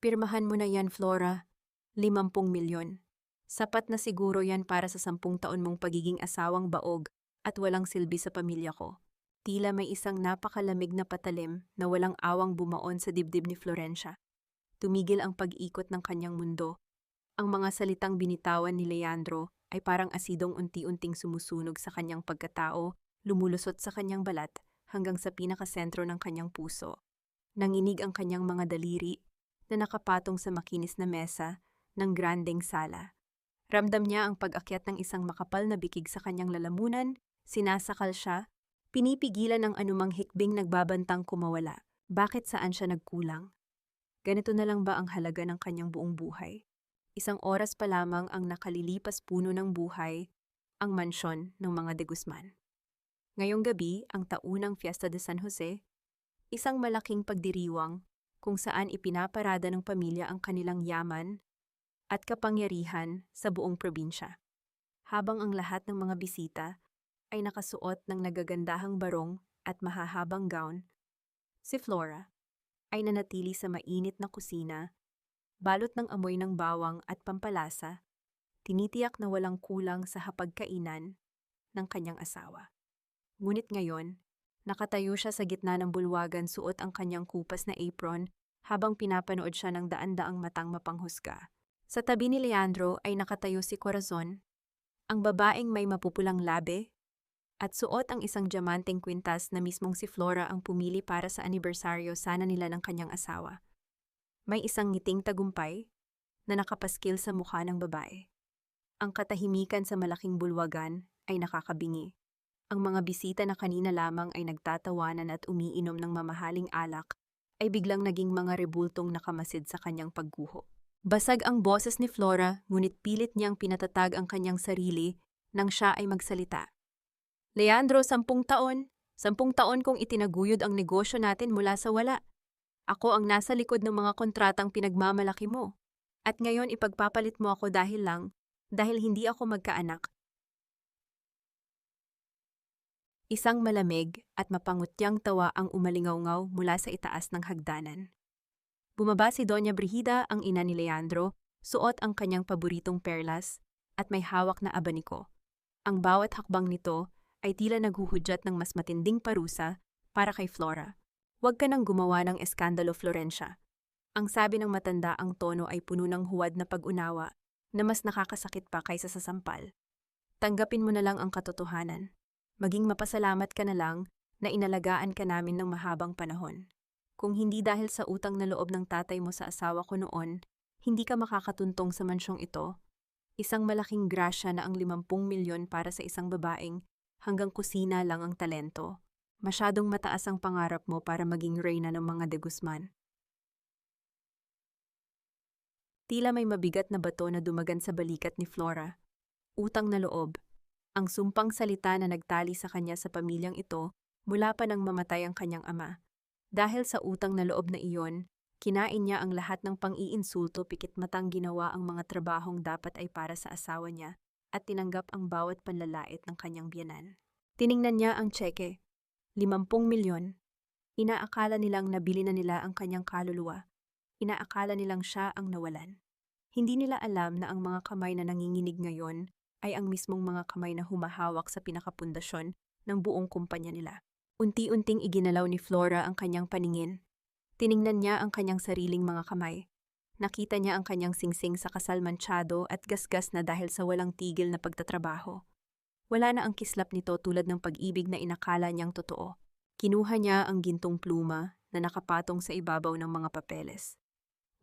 Pirmahan mo na yan, Flora. 50 milyon. Sapat na siguro yan para sa 10 taon mong pagiging asawang baog at walang silbi sa pamilya ko. Tila may isang napakalamig na patalim na walang awang bumaon sa dibdib ni Florencia. Tumigil ang pag-ikot ng kanyang mundo. Ang mga salitang binitawan ni Leandro ay parang asidong unti-unting sumusunog sa kanyang pagkatao, lumulusot sa kanyang balat hanggang sa pinakasentro ng kanyang puso. Nanginig ang kanyang mga daliri na nakapatong sa makinis na mesa ng grandeng sala. Ramdam niya ang pag-akyat ng isang makapal na bikig sa kanyang lalamunan, sinasakal siya, pinipigilan ang anumang hikbing nagbabantang kumawala. Bakit saan siya nagkulang? Ganito na lang ba ang halaga ng kanyang buong buhay? Isang oras pa lamang ang nakalilipas puno ng buhay, ang mansyon ng mga de Guzman. Ngayong gabi, ang taunang Fiesta de San Jose, isang malaking pagdiriwang kung saan ipinaparada ng pamilya ang kanilang yaman at kapangyarihan sa buong probinsya. Habang ang lahat ng mga bisita ay nakasuot ng nagagandahang barong at mahahabang gown, si Flora ay nanatili sa mainit na kusina, balot ng amoy ng bawang at pampalasa, tinitiyak na walang kulang sa hapagkainan ng kanyang asawa. Ngunit ngayon, nakatayo siya sa gitna ng bulwagan suot ang kanyang kupas na apron habang pinapanood siya ng daan-daang matang mapanghusga. Sa tabi ni Leandro ay nakatayo si Corazon, ang babaeng may mapupulang labi, at suot ang isang diamanteng kwintas na mismong si Flora ang pumili para sa anibersaryo sana nila ng kanyang asawa. May isang ngiting tagumpay na nakapaskil sa mukha ng babae. Ang katahimikan sa malaking bulwagan ay nakakabingi. Ang mga bisita na kanina lamang ay nagtatawanan at umiinom ng mamahaling alak ay biglang naging mga rebultong nakamasid sa kanyang pagguho. Basag ang boses ni Flora, ngunit pilit niyang pinatatag ang kanyang sarili nang siya ay magsalita. Leandro, 10 taon. 10 taon kong itinaguyod ang negosyo natin mula sa wala. Ako ang nasa likod ng mga kontratang pinagmamalaki mo. At ngayon ipagpapalit mo ako dahil hindi ako magkaanak. Isang malamig at mapangutyang tawa ang umalingaw-ngaw mula sa itaas ng hagdanan. Bumaba si Doña Brigida, ang ina ni Leandro, suot ang kanyang paboritong perlas at may hawak na abaniko. Ang bawat hakbang nito ay tila naghuhudyat ng mas matinding parusa para kay Flora. Huwag ka nang gumawa ng eskandalo, Florencia. Ang sabi ng matanda, ang tono ay puno ng huwad na pag-unawa na mas nakakasakit pa kaysa sa sampal. Tanggapin mo na lang ang katotohanan. Maging mapasalamat ka na lang na inalagaan ka namin ng mahabang panahon. Kung hindi dahil sa utang na loob ng tatay mo sa asawa ko noon, hindi ka makakatuntong sa mansyong ito. Isang malaking grasya na ang 50 milyon para sa isang babaeng hanggang kusina lang ang talento. Masyadong mataas ang pangarap mo para maging reyna ng mga de Guzman. Tila may mabigat na bato na dumagan sa balikat ni Flora. Utang na loob. Ang sumpang salita na nagtali sa kanya sa pamilyang ito mula pa nang mamatay ang kanyang ama. Dahil sa utang na loob na iyon, kinain niya ang lahat ng pang-iinsulto pikit matang ginawa ang mga trabahong dapat ay para sa asawa niya at tinanggap ang bawat panlalait ng kanyang biyenan. Tiningnan niya ang tseke. 50 milyon. Inaakala nilang nabili na nila ang kanyang kaluluwa. Inaakala nilang siya ang nawalan. Hindi nila alam na ang mga kamay na nanginginig ngayon ay ang mismong mga kamay na humahawak sa pinakapundasyon ng buong kumpanya nila. Unti-unting iginalaw ni Flora ang kanyang paningin. Tiningnan niya ang kanyang sariling mga kamay. Nakita niya ang kanyang singsing sa kasal mantsado at gasgas na dahil sa walang tigil na pagtatrabaho. Wala na ang kislap nito tulad ng pag-ibig na inakala niyang totoo. Kinuha niya ang gintong pluma na nakapatong sa ibabaw ng mga papeles.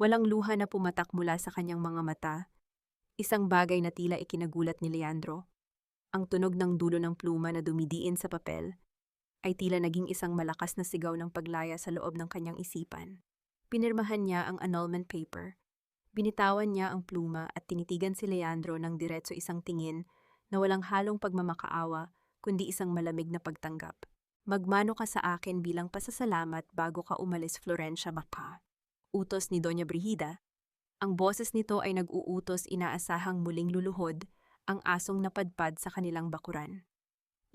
Walang luha na pumatak mula sa kanyang mga mata. Isang bagay na tila ikinagulat ni Leandro. Ang tunog ng dulo ng pluma na dumidiin sa papel ay tila naging isang malakas na sigaw ng paglaya sa loob ng kanyang isipan. Pinirmahan niya ang annulment paper. Binitawan niya ang pluma at tinitigan si Leandro ng diretso isang tingin na walang halong pagmamakaawa kundi isang malamig na pagtanggap. Magmano ka sa akin bilang pasasalamat bago ka umalis, Florencia Baka. Utos ni Doña Brigida. Ang boses nito ay nag-uutos inaasahang muling luluhod ang asong napadpad sa kanilang bakuran.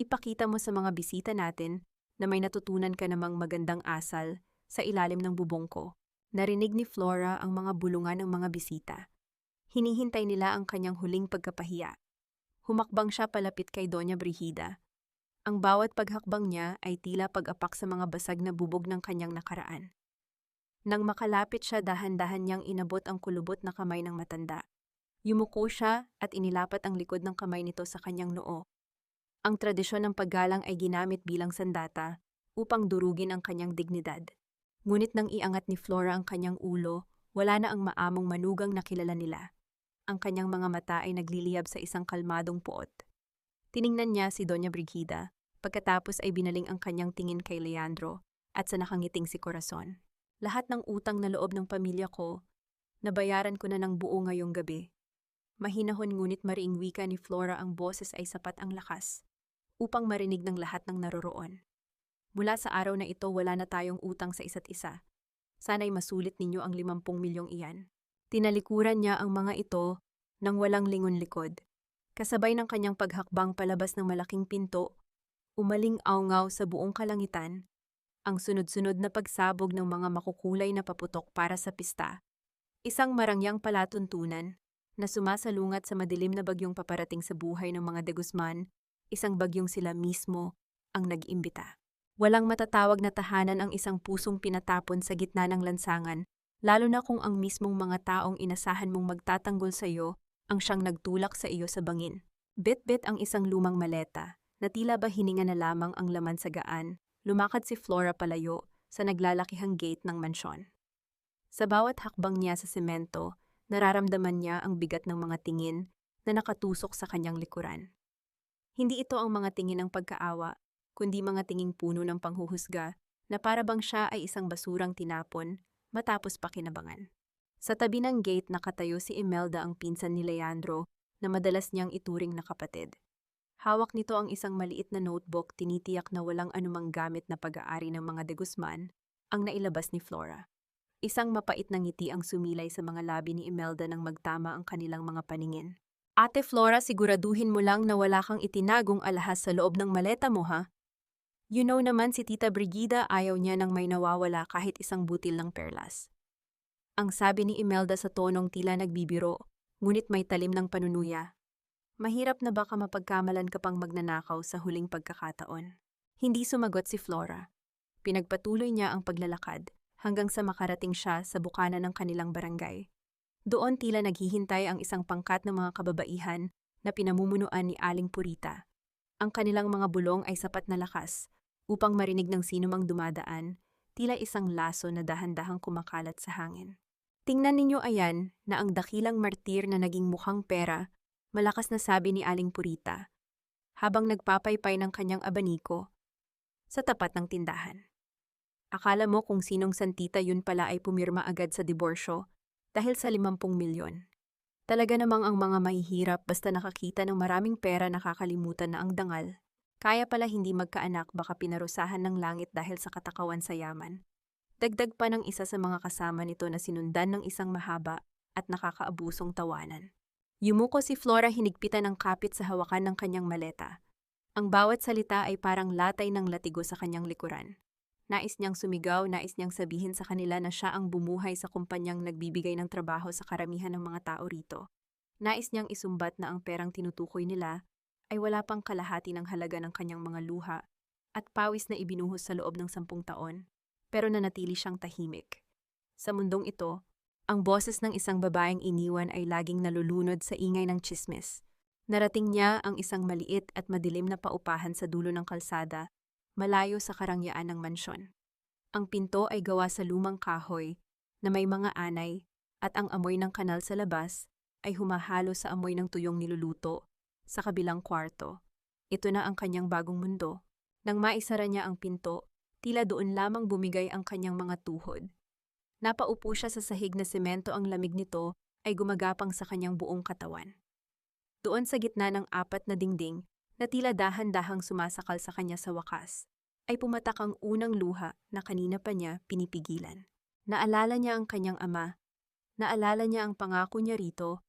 Ipakita mo sa mga bisita natin na may natutunan ka namang magandang asal sa ilalim ng bubong ko. Narinig ni Flora ang mga bulungan ng mga bisita. Hinihintay nila ang kanyang huling pagkapahiya. Humakbang siya palapit kay Doña Brigida. Ang bawat paghakbang niya ay tila pag-apak sa mga basag na bubog ng kanyang nakaraan. Nang makalapit siya, dahan-dahan niyang inabot ang kulubot na kamay ng matanda. Yumuko siya at inilapat ang likod ng kamay nito sa kanyang noo. Ang tradisyon ng paggalang ay ginamit bilang sandata upang durugin ang kanyang dignidad. Ngunit nang iangat ni Flora ang kanyang ulo, wala na ang maamong manugang na kilala nila. Ang kanyang mga mata ay nagliliyab sa isang kalmadong puot. Tiningnan niya si Doña Brigida, pagkatapos ay binaling ang kanyang tingin kay Leandro at sa nakangiting si Corazon. Lahat ng utang na loob ng pamilya ko, nabayaran ko na ng buo ngayong gabi. Mahinahon ngunit mariing wika ni Flora, ang boses ay sapat ang lakas upang marinig ng lahat ng naroroon. Mula sa araw na ito, wala na tayong utang sa isa't isa. Sana'y masulit ninyo ang 50 milyong iyan. Tinalikuran niya ang mga ito nang walang lingon-likod. Kasabay ng kanyang paghakbang palabas ng malaking pinto, umaling-awngaw sa buong kalangitan ang sunod-sunod na pagsabog ng mga makukulay na paputok para sa pista. Isang marangyang palatuntunan na sumasalungat sa madilim na bagyong paparating sa buhay ng mga de Guzman, isang bagyong sila mismo ang nag-imbita. Walang matatawag na tahanan ang isang pusong pinatapon sa gitna ng lansangan, lalo na kung ang mismong mga taong inasahan mong magtatanggol sa iyo ang siyang nagtulak sa iyo sa bangin. Bit-bit ang isang lumang maleta na tila ba hininga na lamang ang laman sa gaan. Lumakad si Flora palayo sa naglalakihang gate ng mansyon. Sa bawat hakbang niya sa semento, nararamdaman niya ang bigat ng mga tingin na nakatusok sa kanyang likuran. Hindi ito ang mga tingin ng pagkaawa, kundi mga tinging puno ng panghuhusga na para bang siya ay isang basurang tinapon matapos pakinabangan. Sa tabi ng gate nakatayo si Imelda, ang pinsan ni Leandro na madalas niyang ituring na kapatid. Hawak nito ang isang maliit na notebook, tinitiyak na walang anumang gamit na pag-aari ng mga de Guzman ang nailabas ni Flora. Isang mapait na ngiti ang sumilay sa mga labi ni Imelda nang magtama ang kanilang mga paningin. Ate Flora, siguraduhin mo lang na wala kang itinagong alahas sa loob ng maleta mo, ha? You know naman si Tita Brigida, ayaw niya nang may nawawala kahit isang butil ng perlas. Ang sabi ni Imelda sa tonong tila nagbibiro, ngunit may talim ng panunuya. Mahirap na baka mapagkamalan ka pang magnanakaw sa huling pagkakataon. Hindi sumagot si Flora. Pinagpatuloy niya ang paglalakad hanggang sa makarating siya sa bukana ng kanilang barangay. Doon tila naghihintay ang isang pangkat ng mga kababaihan na pinamumunuan ni Aling Purita. Ang kanilang mga bulong ay sapat na lakas upang marinig ng sinumang dumadaan, tila isang laso na dahan-dahang kumakalat sa hangin. Tingnan ninyo, ayan na ang dakilang martir na naging mukhang pera, malakas na sabi ni Aling Purita, habang nagpapaypay ng kanyang abaniko sa tapat ng tindahan. Akala mo kung sinong santita, yun pala ay pumirma agad sa diborsyo dahil sa 50 milyon. Talaga namang ang mga mahihirap basta nakakita ng maraming pera nakakalimutan na ang dangal. Kaya pala hindi magkaanak, baka pinarusahan ng langit dahil sa katakawan sa yaman. Dagdag pa ng isa sa mga kasama nito na sinundan ng isang mahaba at nakakaabusong tawanan. Yumuko si Flora, hinigpitan ng kapit sa hawakan ng kanyang maleta. Ang bawat salita ay parang latay ng latigo sa kanyang likuran. Nais niyang sumigaw, nais niyang sabihin sa kanila na siya ang bumuhay sa kumpanyang nagbibigay ng trabaho sa karamihan ng mga tao rito. Nais niyang isumbat na ang perang tinutukoy nila ay wala pang kalahati ng halaga ng kanyang mga luha at pawis na ibinuhos sa loob ng 10 taon, pero nanatili siyang tahimik. Sa mundong ito, ang boses ng isang babaeng iniwan ay laging nalulunod sa ingay ng tsismis. Narating niya ang isang maliit at madilim na paupahan sa dulo ng kalsada, malayo sa karangyaan ng mansyon. Ang pinto ay gawa sa lumang kahoy na may mga anay at ang amoy ng kanal sa labas ay humahalo sa amoy ng tuyong niluluto sa kabilang kwarto. Ito na ang kanyang bagong mundo. Nang maisara niya ang pinto, tila doon lamang bumigay ang kanyang mga tuhod. Napaupo siya sa sahig na semento, ang lamig nito ay gumagapang sa kanyang buong katawan. Doon sa gitna ng 4 na dingding, na tila dahan-dahang sumasakal sa kanya sa wakas, ay pumatak ang unang luha na kanina pa niya pinipigilan. Naalala niya ang kanyang ama, naalala niya ang pangako niya rito.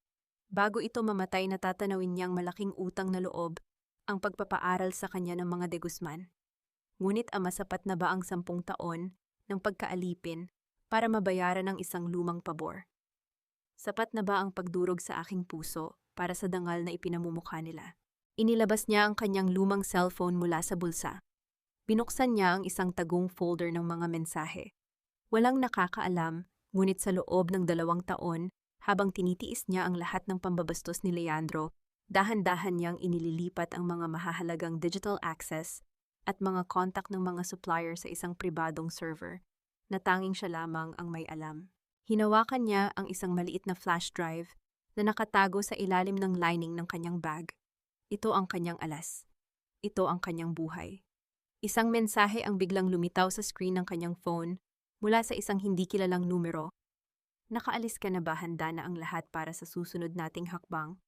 Bago ito mamatay, natatanawin niyang malaking utang na loob ang pagpapaaral sa kanya ng mga de Guzman. Ngunit ama, sapat na ba ang 10 taon ng pagkaalipin para mabayaran ang isang lumang pabor. Sapat na ba ang pagdurog sa aking puso para sa dangal na ipinamumukha nila? Inilabas niya ang kanyang lumang cellphone mula sa bulsa. Binuksan niya ang isang tagong folder ng mga mensahe. Walang nakakaalam, ngunit sa loob ng 2 taon, habang tinitiis niya ang lahat ng pambabastos ni Leandro, dahan-dahan niyang inililipat ang mga mahahalagang digital access at mga contact ng mga supplier sa isang pribadong server na tanging siya lamang ang may alam. Hinawakan niya ang isang maliit na flash drive na nakatago sa ilalim ng lining ng kanyang bag. Ito ang kanyang alas. Ito ang kanyang buhay. Isang mensahe ang biglang lumitaw sa screen ng kanyang phone mula sa isang hindi kilalang numero. Nakaalis ka na ba, handa na ang lahat para sa susunod nating hakbang?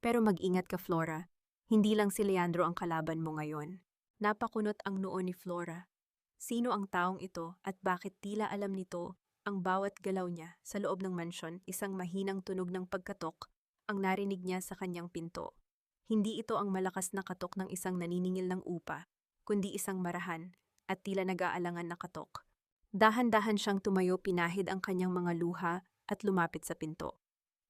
Pero mag-ingat ka, Flora. Hindi lang si Leandro ang kalaban mo ngayon. Napakunot ang noo ni Flora. Sino ang taong ito at bakit tila alam nito ang bawat galaw niya sa loob ng mansyon? Isang mahinang tunog ng pagkatok ang narinig niya sa kanyang pinto. Hindi ito ang malakas na katok ng isang naniningil ng upa, kundi isang marahan at tila nag-aalangan na katok. Dahan-dahan siyang tumayo, pinahid ang kanyang mga luha at lumapit sa pinto.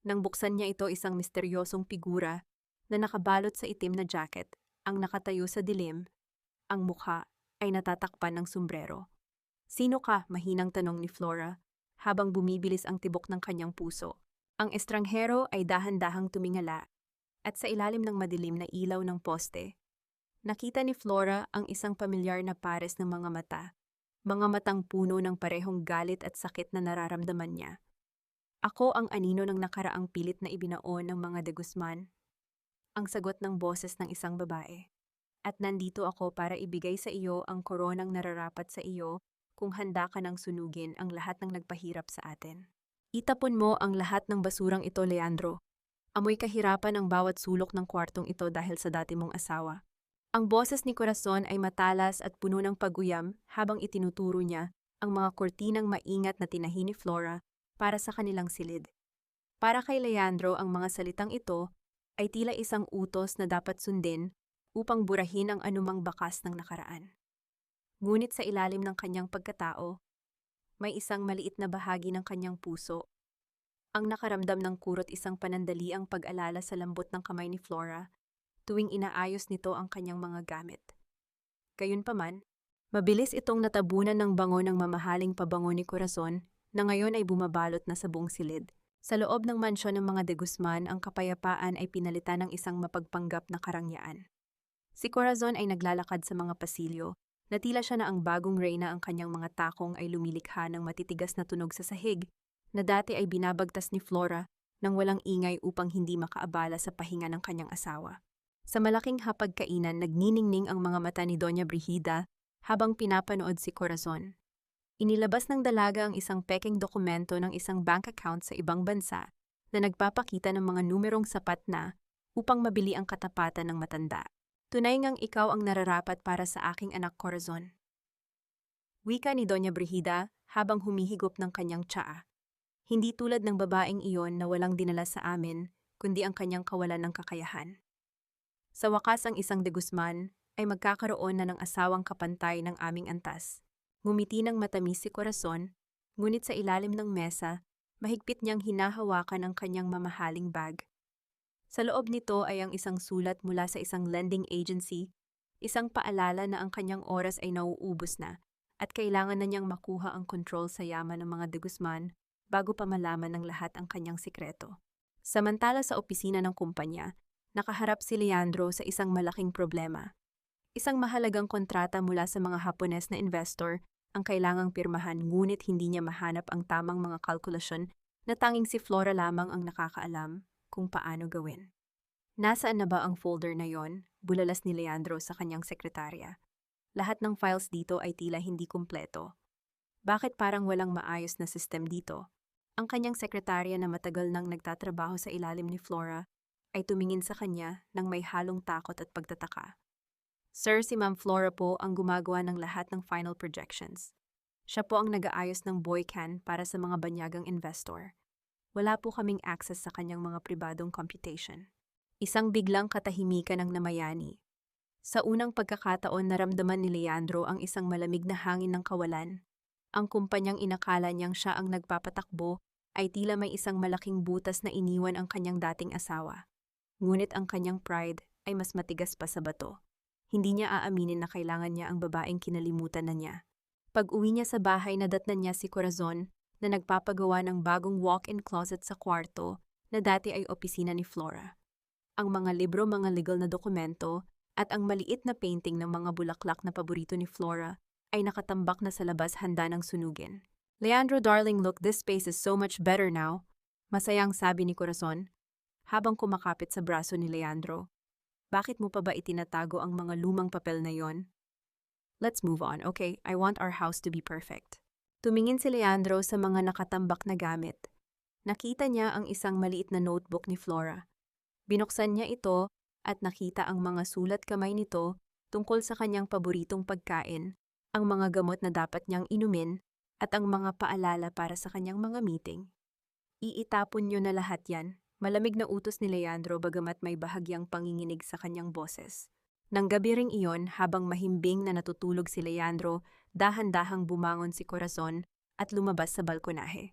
Nang buksan niya ito, isang misteryosong figura na nakabalot sa itim na jacket ang nakatayo sa dilim. Ang mukha ay natatakpan ng sombrero. Sino ka? Mahinang tanong ni Flora habang bumibilis ang tibok ng kanyang puso. Ang estranghero ay dahan-dahang tumingala at sa ilalim ng madilim na ilaw ng poste, nakita ni Flora ang isang pamilyar na pares ng mga mata. Mga matang puno ng parehong galit at sakit na nararamdaman niya. Ako ang anino ng nakaraang pilit na ibinaon ng mga de Guzman. Ang sagot ng boses ng isang babae. At nandito ako para ibigay sa iyo ang koronang nararapat sa iyo kung handa ka nang sunugin ang lahat ng nagpahirap sa atin. Itapon mo ang lahat ng basurang ito, Leandro. Amoy kahirapan ang bawat sulok ng kwartong ito dahil sa dati mong asawa. Ang boses ni Corazon ay matalas at puno ng paguyam habang itinuturo niya ang mga kortinang maingat na tinahi ni Flora para sa kanilang silid. Para kay Leandro, ang mga salitang ito ay tila isang utos na dapat sundin upang burahin ang anumang bakas ng nakaraan. Ngunit sa ilalim ng kanyang pagkatao, may isang maliit na bahagi ng kanyang puso. Ang nakaramdam ng kurot, isang panandaliang pag-alala sa lambot ng kamay ni Flora tuwing inaayos nito ang kanyang mga gamit. Gayunpaman, mabilis itong natabunan ng bango ng mamahaling pabango ni Corazon na ngayon ay bumabalot na sa buong silid. Sa loob ng mansyon ng mga de Guzman, ang kapayapaan ay pinalitan ng isang mapagpanggap na karangyaan. Si Corazon ay naglalakad sa mga pasilyo, na tila siya na ang bagong reyna. Ang kanyang mga takong ay lumilikha ng matitigas na tunog sa sahig, na dati ay binabagtas ni Flora nang walang ingay upang hindi makaabala sa pahinga ng kanyang asawa. Sa malaking hapagkainan, nagniningning ang mga mata ni Doña Brigida habang pinapanood si Corazon. Inilabas ng dalaga ang isang pekeng dokumento ng isang bank account sa ibang bansa na nagpapakita ng mga numerong sapat na upang mabili ang katapatan ng matanda. Tunay ngang ikaw ang nararapat para sa aking anak, Corazon. Wika ni Doña Brigida habang humihigop ng kanyang tsaa. Hindi tulad ng babaeng iyon na walang dinala sa amin, kundi ang kanyang kawalan ng kakayahan. Sa wakas, ang isang de Guzman ay magkakaroon na ng asawang kapantay ng aming antas. Ngumiti ng matamis si Corazon, ngunit sa ilalim ng mesa, mahigpit niyang hinahawakan ang kanyang mamahaling bag. Sa loob nito ay ang isang sulat mula sa isang lending agency, isang paalala na ang kanyang oras ay nauubos na at kailangan na niyang makuha ang kontrol sa yaman ng mga de Guzman bago pa malaman ng lahat ang kanyang sikreto. Samantala sa opisina ng kumpanya, nakaharap si Leandro sa isang malaking problema. Isang mahalagang kontrata mula sa mga Hapones na investor ang kailangang pirmahan, ngunit hindi niya mahanap ang tamang mga kalkulasyon na tanging si Flora lamang ang nakakaalam kung paano gawin. Nasaan na ba ang folder na yon? Bulalas ni Leandro sa kanyang sekretarya. Lahat ng files dito ay tila hindi kumpleto. Bakit parang walang maayos na system dito? Ang kanyang sekretarya na matagal nang nagtatrabaho sa ilalim ni Flora ay tumingin sa kanya nang may halong takot at pagtataka. Sir, si Ma'am Flora po ang gumagawa ng lahat ng final projections. Siya po ang nag-aayos ng boycan para sa mga banyagang investor. Wala po kaming access sa kanyang mga pribadong computation. Isang biglang katahimikan ang namayani. Sa unang pagkakataon, naramdaman ni Leandro ang isang malamig na hangin ng kawalan. Ang kumpanyang inakala niyang siya ang nagpapatakbo ay tila may isang malaking butas na iniwan ang kanyang dating asawa. Ngunit ang kanyang pride ay mas matigas pa sa bato. Hindi niya aaminin na kailangan niya ang babaeng kinalimutan na niya. Pag-uwi niya sa bahay, nadatnan niya si Corazon na nagpapagawa ng bagong walk-in closet sa kwarto na dati ay opisina ni Flora. Ang mga libro, mga legal na dokumento, at ang maliit na painting ng mga bulaklak na paborito ni Flora ay nakatambak na sa labas, handa ng sunugin. "Leandro, darling, look, this space is so much better now," masayang sabi ni Corazon habang kumakapit sa braso ni Leandro. "Bakit mo pa ba itinatago ang mga lumang papel na yon? Let's move on, okay? I want our house to be perfect." Tumingin si Leandro sa mga nakatambak na gamit. Nakita niya ang isang maliit na notebook ni Flora. Binuksan niya ito at nakita ang mga sulat kamay nito tungkol sa kanyang paboritong pagkain, ang mga gamot na dapat niyang inumin, at ang mga paalala para sa kanyang mga meeting. "Iitapon niyo na lahat yan," malamig na utos ni Leandro, bagamat may bahagyang panginginig sa kanyang boses. Nang gabi ring iyon, habang mahimbing na natutulog si Leandro, dahan-dahang bumangon si Corazon at lumabas sa balkonahe.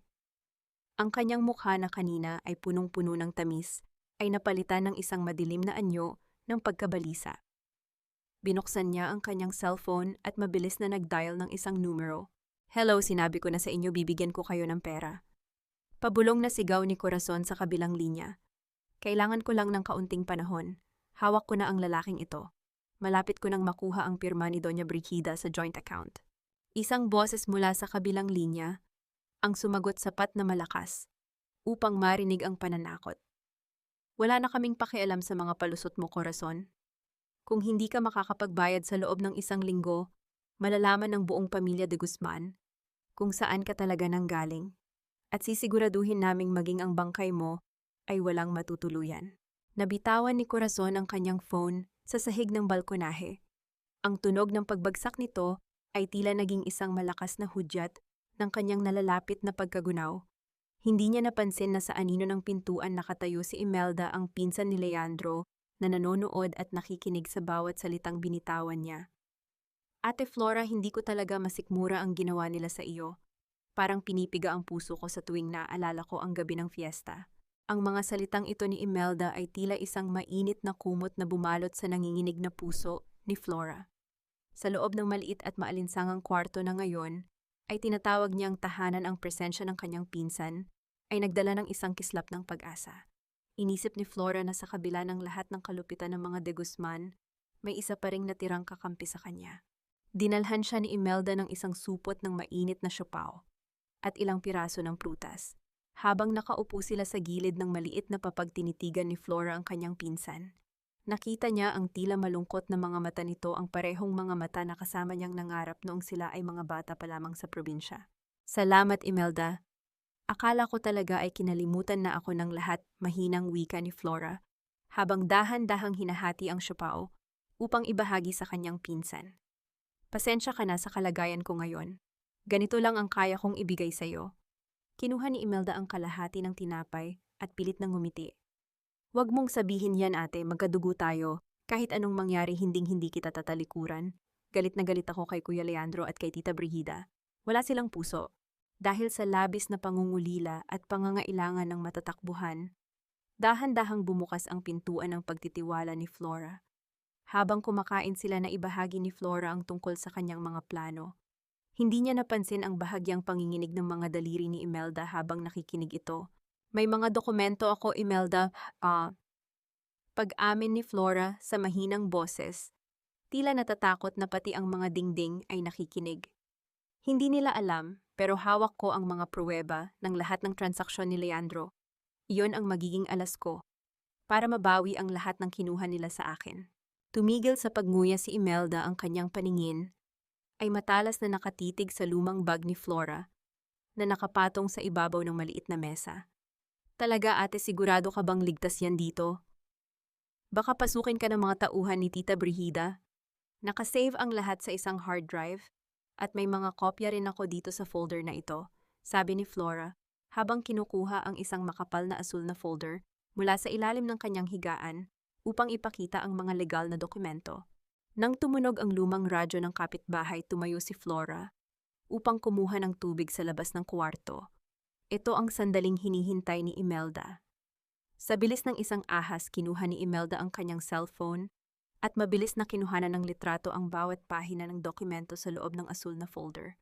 Ang kanyang mukha na kanina ay punong-puno ng tamis ay napalitan ng isang madilim na anyo ng pagkabalisa. Binuksan niya ang kanyang cellphone at mabilis na nag-dial ng isang numero. "Hello, sinabi ko na sa inyo bibigyan ko kayo ng pera." Pabulong na sigaw ni Corazon sa kabilang linya. "Kailangan ko lang ng kaunting panahon. Hawak ko na ang lalaking ito. Malapit ko nang makuha ang pirma ni Doña Brigida sa joint account." Isang boses mula sa kabilang linya ang sumagot sapat na malakas upang marinig ang pananakot. "Wala na kaming pakialam sa mga palusot mo, Corazon. Kung hindi ka makakapagbayad sa loob ng 1 linggo, malalaman ng buong pamilya de Guzman kung saan ka talaga nanggaling. At sisiguraduhin naming maging ang bangkay mo ay walang matutuluyan." Nabitawan ni Corazon ang kanyang phone sa sahig ng balkonahe. Ang tunog ng pagbagsak nito ay tila naging isang malakas na hudyat ng kanyang nalalapit na pagkagunaw. Hindi niya napansin na sa anino ng pintuan nakatayo si Imelda, ang pinsan ni Leandro, na nanonood at nakikinig sa bawat salitang binitawan niya. "Ate Flora, hindi ko talaga masikmura ang ginawa nila sa iyo. Parang pinipiga ang puso ko sa tuwing naaalala ko ang gabi ng fiesta." Ang mga salitang ito ni Imelda ay tila isang mainit na kumot na bumalot sa nanginginig na puso ni Flora. Sa loob ng maliit at maalinsangang kwarto na ngayon, ay tinatawag niyang tahanan, ang presensya ng kanyang pinsan ay nagdala ng isang kislap ng pag-asa. Inisip ni Flora na sa kabila ng lahat ng kalupitan ng mga de Guzman, may isa pa ring natirang kakampi sa kanya. Dinalhan siya ni Imelda ng isang supot ng mainit na siopaw at ilang piraso ng prutas. Habang nakaupo sila sa gilid ng maliit na papag, tinitigan ni Flora ang kanyang pinsan. Nakita niya ang tila malungkot na mga mata nito, ang parehong mga mata na kasama niyang nangarap noong sila ay mga bata pa lamang sa probinsya. "Salamat, Imelda. Akala ko talaga ay kinalimutan na ako ng lahat," mahinang wika ni Flora, habang dahan-dahang hinahati ang siopaw upang ibahagi sa kanyang pinsan. "Pasensya ka na sa kalagayan ko ngayon. Ganito lang ang kaya kong ibigay sa iyo." Kinuha ni Imelda ang kalahati ng tinapay at pilit nang ngumiti. "Huwag mong sabihin yan, ate, magkadugo tayo. Kahit anong mangyari, hinding-hindi kita tatalikuran." Galit na galit ako kay Kuya Leandro at kay Tita Brigida. Wala silang puso. Dahil sa labis na pangungulila at pangangailangan ng matatakbuhan, dahan-dahang bumukas ang pintuan ng pagtitiwala ni Flora. Habang kumakain sila, na ibahagi ni Flora ang tungkol sa kanyang mga plano. Hindi niya napansin ang bahagyang panginginig ng mga daliri ni Imelda habang nakikinig ito. "May mga dokumento ako, Imelda." Pag-amin ni Flora sa mahinang boses, tila natatakot na pati ang mga dingding ay nakikinig. "Hindi nila alam, pero hawak ko ang mga pruweba ng lahat ng transaksyon ni Leandro. Iyon ang magiging alas ko para mabawi ang lahat ng kinuha nila sa akin." Tumigil sa pagnguya si Imelda, ang kanyang paningin ay matalas na nakatitig sa lumang bag ni Flora na nakapatong sa ibabaw ng maliit na mesa. "Talaga, ate, sigurado ka bang ligtas yan dito? Baka pasukin ka ng mga tauhan ni Tita Brigida. Nakasave ang lahat sa isang hard drive at may mga kopya rin ako dito sa folder na ito," sabi ni Flora habang kinukuha ang isang makapal na asul na folder mula sa ilalim ng kanyang higaan upang ipakita ang mga legal na dokumento. Nang tumunog ang lumang radyo ng kapitbahay, tumayo si Flora upang kumuha ng tubig sa labas ng kwarto. Ito ang sandaling hinihintay ni Imelda. Sa bilis ng isang ahas, kinuha ni Imelda ang kanyang cellphone at mabilis na kinuhanan ng litrato ang bawat pahina ng dokumento sa loob ng asul na folder.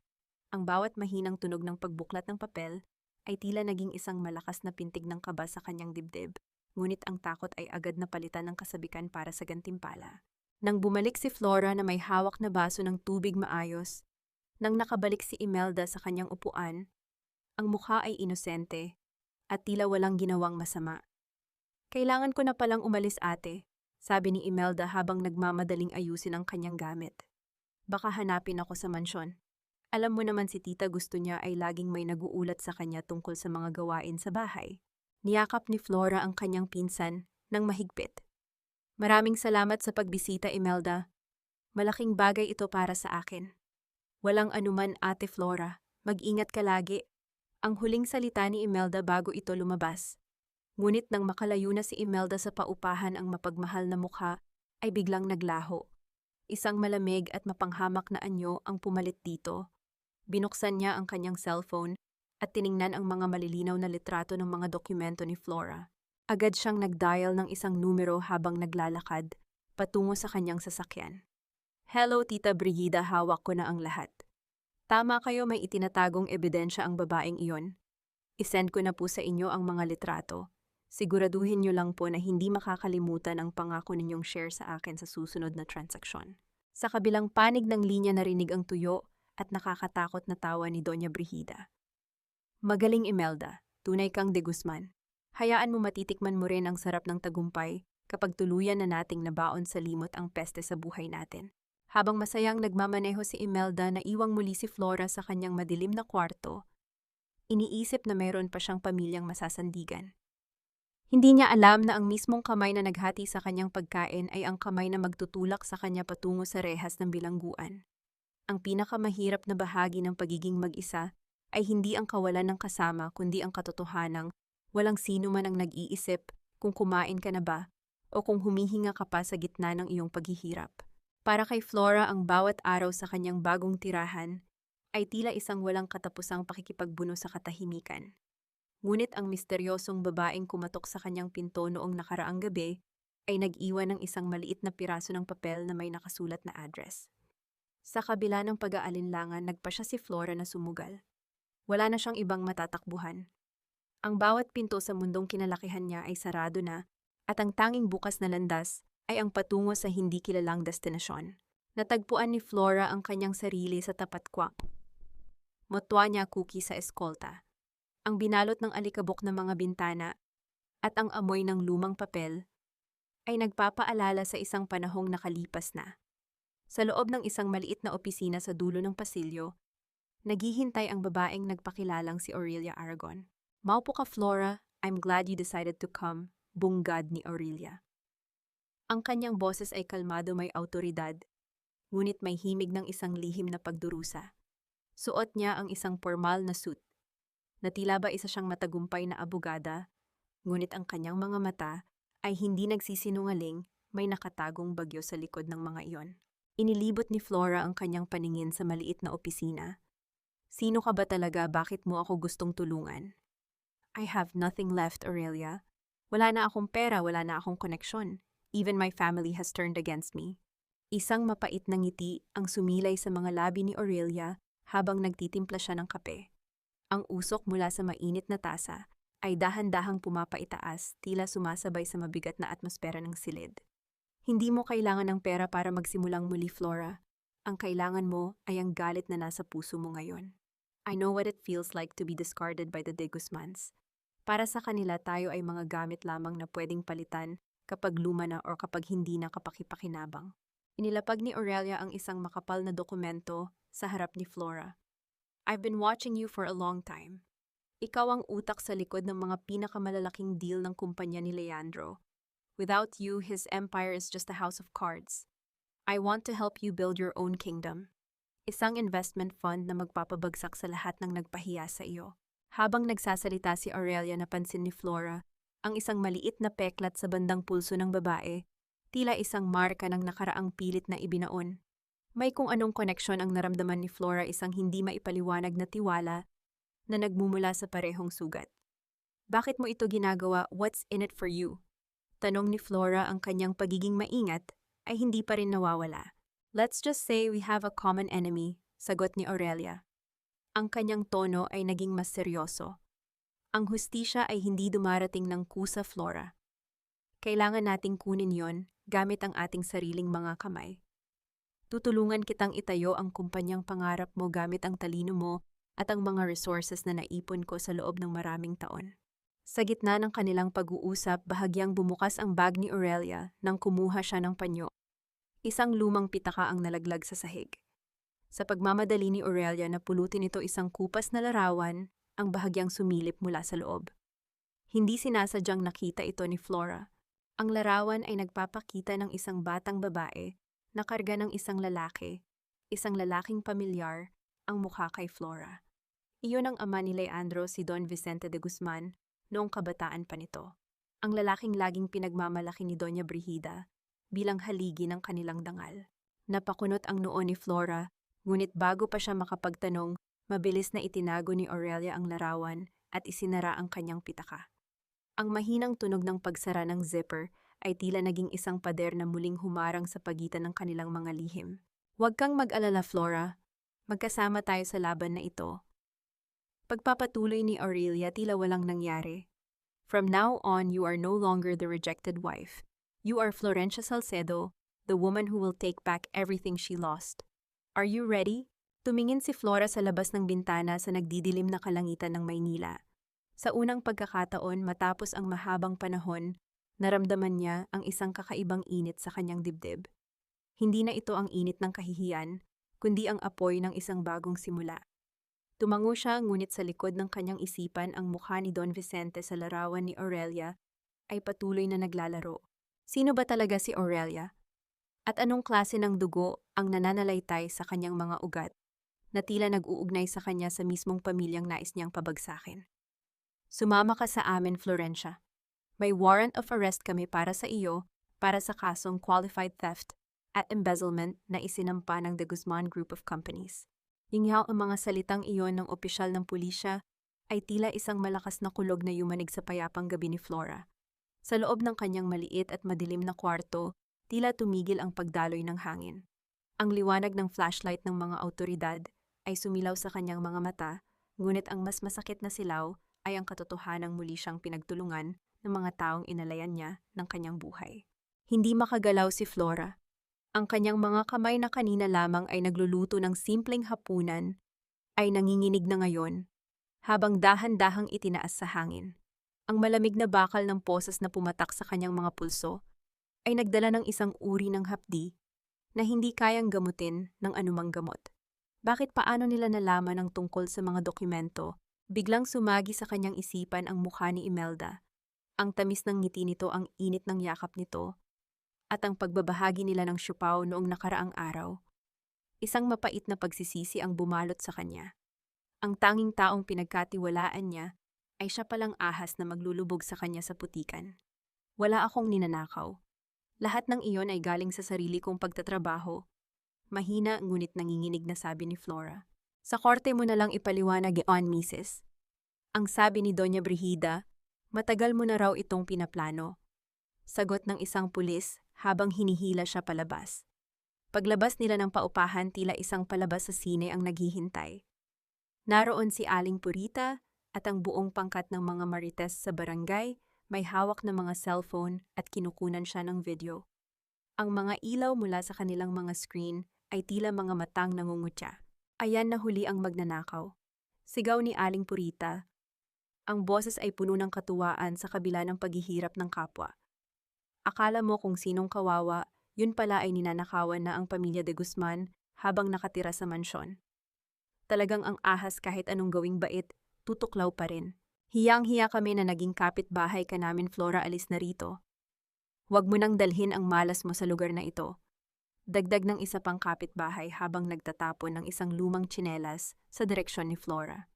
Ang bawat mahinang tunog ng pagbuklat ng papel ay tila naging isang malakas na pintig ng kaba sa kanyang dibdib, ngunit ang takot ay agad na palitan ng kasabikan para sa gantimpala. Nang bumalik si Flora na may hawak na baso ng tubig maayos, nang nakabalik si Imelda sa kanyang upuan, ang mukha ay inosente at tila walang ginawang masama. "Kailangan ko na palang umalis, ate," sabi ni Imelda habang nagmamadaling ayusin ang kanyang gamit. "Baka hanapin ako sa mansyon. Alam mo naman si tita, gusto niya ay laging may naguulat sa kanya tungkol sa mga gawain sa bahay." Niyakap ni Flora ang kanyang pinsan ng mahigpit. "Maraming salamat sa pagbisita, Imelda. Malaking bagay ito para sa akin." "Walang anuman, ate Flora. Mag-ingat ka lagi." Ang huling salita ni Imelda bago ito lumabas. Ngunit nang makalayo na si Imelda sa paupahan, ang mapagmahal na mukha ay biglang naglaho. Isang malamig at mapanghamak na anyo ang pumalit dito. Binuksan niya ang kanyang cellphone at tiningnan ang mga malilinaw na litrato ng mga dokumento ni Flora. Agad siyang nag-dial ng isang numero habang naglalakad patungo sa kanyang sasakyan. "Hello, Tita Brigida, hawak ko na ang lahat. Tama kayo, may itinatagong ebidensya ang babaeng iyon. Isend ko na po sa inyo ang mga litrato. Siguraduhin niyo lang po na hindi makakalimutan ang pangako ninyong share sa akin sa susunod na transaksyon." Sa kabilang panig ng linya, narinig ang tuyo at nakakatakot na tawa ni Doña Brigida. "Magaling, Imelda. Tunay kang de Guzman. Hayaan mo, matitikman mo rin ang sarap ng tagumpay kapag tuluyan na nating nabaon sa limot ang peste sa buhay natin." Habang masayang nagmamaneho si Imelda, naiwang muli si Flora sa kanyang madilim na kwarto. Iniisip na mayroon pa siyang pamilyang masasandigan. Hindi niya alam na ang mismong kamay na naghati sa kanyang pagkain ay ang kamay na magtutulak sa kanya patungo sa rehas ng bilangguan. Ang pinakamahirap na bahagi ng pagiging mag-isa ay hindi ang kawalan ng kasama, kundi ang katotohanang walang sino man ang nag-iisip kung kumain ka na ba o kung humihinga ka pa sa gitna ng iyong paghihirap. Para kay Flora, ang bawat araw sa kanyang bagong tirahan ay tila isang walang katapusang pakikipagbuno sa katahimikan. Ngunit ang misteryosong babaeng kumatok sa kanyang pinto noong nakaraang gabi ay nag-iwan ng isang maliit na piraso ng papel na may nakasulat na address. Sa kabila ng pag-aalinlangan, nagpa siya si Flora na sumugal. Wala na siyang ibang matatakbuhan. Ang bawat pinto sa mundong kinalakihan niya ay sarado na, at ang tanging bukas na landas ay ang patungo sa hindi kilalang destinasyon. Natagpuan ni Flora ang kanyang sarili sa tapat motwa niya cookie sa eskolta. Ang binalot ng alikabok na mga bintana at ang amoy ng lumang papel ay nagpapaalala sa isang panahong nakalipas na. Sa loob ng isang maliit na opisina sa dulo ng pasilyo, naghihintay ang babaeng nagpakilalang si Aurelia Aragon. "Maupo ka, Flora. I'm glad you decided to come," bunggad ni Aurelia. Ang kanyang boses ay kalmado, may awtoridad, ngunit may himig ng isang lihim na pagdurusa. Suot niya ang isang formal na suit, na tila ba isa siyang matagumpay na abogada, ngunit ang kanyang mga mata ay hindi nagsisinungaling, may nakatagong bagyo sa likod ng mga iyon. Inilibot ni Flora ang kanyang paningin sa maliit na opisina. "Sino ka ba talaga? Bakit mo ako gustong tulungan?" "I have nothing left, Aurelia. Wala na akong pera, wala na akong koneksyon. Even my family has turned against me." Isang mapait na ngiti ang sumilay sa mga labi ni Aurelia habang nagtitimpla siya ng kape. Ang usok mula sa mainit na tasa ay dahan-dahang pumapaitaas, tila sumasabay sa mabigat na atmosfera ng silid. "Hindi mo kailangan ng pera para magsimulang muli, Flora. Ang kailangan mo ay ang galit na nasa puso mo ngayon. I know what it feels like to be discarded by the De Guzmans. Para sa kanila, tayo ay mga gamit lamang na pwedeng palitan kapag luma na o kapag hindi na kapakipakinabang." Inilapag ni Aurelia ang isang makapal na dokumento sa harap ni Flora. "I've been watching you for a long time. Ikaw ang utak sa likod ng mga pinakamalalaking deal ng kumpanya ni Leandro. Without you, his empire is just a house of cards. I want to help you build your own kingdom. Isang investment fund na magpapabagsak sa lahat ng nagpahiya sa iyo." Habang nagsasalita si Aurelia, napansin ni Flora ang isang maliit na peklat sa bandang pulso ng babae, tila isang marka ng nakaraang pilit na ibinaon. May kung anong koneksyon ang naramdaman ni Flora, isang hindi maipaliwanag na tiwala na nagmumula sa parehong sugat. Bakit mo ito ginagawa? What's in it for you? Tanong ni Flora, ang kanyang pagiging maingat ay hindi pa rin nawawala. Let's just say we have a common enemy, sagot ni Aurelia. Ang kanyang tono ay naging mas seryoso. Ang hustisya ay hindi dumarating ng kusa, Flora. Kailangan nating kunin yon gamit ang ating sariling mga kamay. Tutulungan kitang itayo ang kumpanyang pangarap mo gamit ang talino mo at ang mga resources na naipon ko sa loob ng maraming taon. Sa gitna ng kanilang pag-uusap, bahagyang bumukas ang bag ni Aurelia nang kumuha siya ng panyo. Isang lumang pitaka ang nalaglag sa sahig. Sa pagmamadali ni Aurelia na pulutin ito isang kupas na larawan, ang bahagyang sumilip mula sa loob. Hindi sinasadyang nakita ito ni Flora. Ang larawan ay nagpapakita ng isang batang babae na karga ng isang lalaking pamilyar, ang mukha kay Flora. Iyon ang ama ni Leandro, si Don Vicente de Guzman, noong kabataan pa nito. Ang lalaking laging pinagmamalaki ni Doña Brigida bilang haligi ng kanilang dangal. Napakunot ang noo ni Flora, ngunit bago pa siya makapagtanong, mabilis na itinago ni Aurelia ang larawan at isinara ang kanyang pitaka. Ang mahinang tunog ng pagsara ng zipper ay tila naging isang pader na muling humarang sa pagitan ng kanilang mga lihim. Huwag kang mag-alala, Flora. Magkasama tayo sa laban na ito. Pagpapatuloy ni Aurelia, tila walang nangyari. From now on, you are no longer the rejected wife. You are Florencia Salcedo, the woman who will take back everything she lost. Are you ready? Tumingin si Flora sa labas ng bintana sa nagdidilim na kalangitan ng Maynila. Sa unang pagkakataon, matapos ang mahabang panahon, naramdaman niya ang isang kakaibang init sa kanyang dibdib. Hindi na ito ang init ng kahihiyan, kundi ang apoy ng isang bagong simula. Tumango siya, ngunit sa likod ng kanyang isipan, ang mukha ni Don Vicente sa larawan ni Aurelia ay patuloy na naglalaro. Sino ba talaga si Aurelia? At anong klase ng dugo ang nananalaytay sa kanyang mga ugat na tila nag-uugnay sa kanya sa mismong pamilyang nais niyang pabagsakin? Sumama ka sa amin, Florencia. May warrant of arrest kami para sa iyo para sa kasong qualified theft at embezzlement na isinampa ng the Guzman Group of Companies. Yingyaw ang mga salitang iyon ng opisyal ng pulisya ay tila isang malakas na kulog na yumanig sa payapang gabi ni Flora. Sa loob ng kanyang maliit at madilim na kwarto, tila tumigil ang pagdaloy ng hangin. Ang liwanag ng flashlight ng mga awtoridad ay sumilaw sa kanyang mga mata, ngunit ang mas masakit na silaw ay ang katotohanang muli siyang pinagtulungan ng mga taong inalayan niya ng kanyang buhay. Hindi makagalaw si Flora. Ang kanyang mga kamay na kanina lamang ay nagluluto ng simpleng hapunan ay nanginginig na ngayon, habang dahan-dahang itinaas sa hangin. Ang malamig na bakal ng posas na pumatak sa kanyang mga pulso ay nagdala ng isang uri ng hapdi na hindi kayang gamutin ng anumang gamot. Bakit paano nila nalaman ang tungkol sa mga dokumento? Biglang sumagi sa kanyang isipan ang mukha ni Imelda. Ang tamis ng ngiti nito, ang init ng yakap nito, at ang pagbabahagi nila ng siupaw noong nakaraang araw. Isang mapait na pagsisisi ang bumalot sa kanya. Ang tanging taong pinagkatiwalaan niya ay siya palang ahas na maglulubog sa kanya sa putikan. Wala akong ninanakaw. Lahat ng iyon ay galing sa sarili kong pagtatrabaho. Mahina ngunit nanginginig na sabi ni Flora. Sa korte mo na lang ipaliwanag on, Mrs. Ang sabi ni Doña Brigida, matagal mo na raw itong pinaplano. Sagot ng isang pulis habang hinihila siya palabas. Paglabas nila ng paupahan, tila isang palabas sa sine ang naghihintay. Naroon si Aling Purita at ang buong pangkat ng mga marites sa barangay, may hawak na mga cellphone at kinukunan siya ng video. Ang mga ilaw mula sa kanilang mga screen ay tila mga matang nangungutya. Ayan na huli ang magnanakaw. Sigaw ni Aling Purita. Ang boses ay puno ng katuwaan sa kabila ng paghihirap ng kapwa. Akala mo kung sinong kawawa, yun pala ay ninanakawan na ang pamilya de Guzman habang nakatira sa mansyon. Talagang ang ahas, kahit anong gawing bait, tutuklaw pa rin. Hiyang-hiya kami na naging kapitbahay ka namin, Flora, alis na rito. Huwag mo nang dalhin ang malas mo sa lugar na ito. Dagdag ng isa pang kapitbahay habang nagtatapon ng isang lumang tsinelas sa direksyon ni Flora.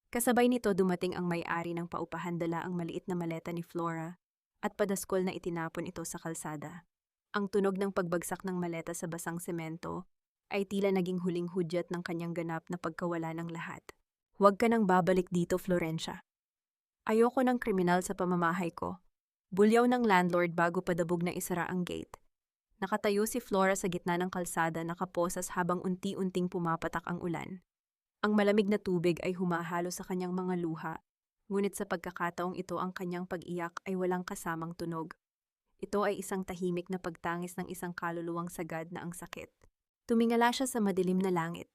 Kasabay nito dumating ang may-ari ng paupahan, dala ang maliit na maleta ni Flora at padaskol na itinapon ito sa kalsada. Ang tunog ng pagbagsak ng maleta sa basang semento ay tila naging huling hudyat ng kanyang ganap na pagkawala ng lahat. Huwag ka nang babalik dito, Florencia. Ayoko ng kriminal sa pamamahay ko. Bulyaw ng landlord bago padabog na isara ang gate. Nakatayo si Flora sa gitna ng kalsada nakaposas habang unti-unting pumapatak ang ulan. Ang malamig na tubig ay humahalo sa kanyang mga luha, ngunit sa pagkakataong ito ang kanyang pag-iyak ay walang kasamang tunog. Ito ay isang tahimik na pagtangis ng isang kaluluwang sagad na ang sakit. Tumingala siya sa madilim na langit.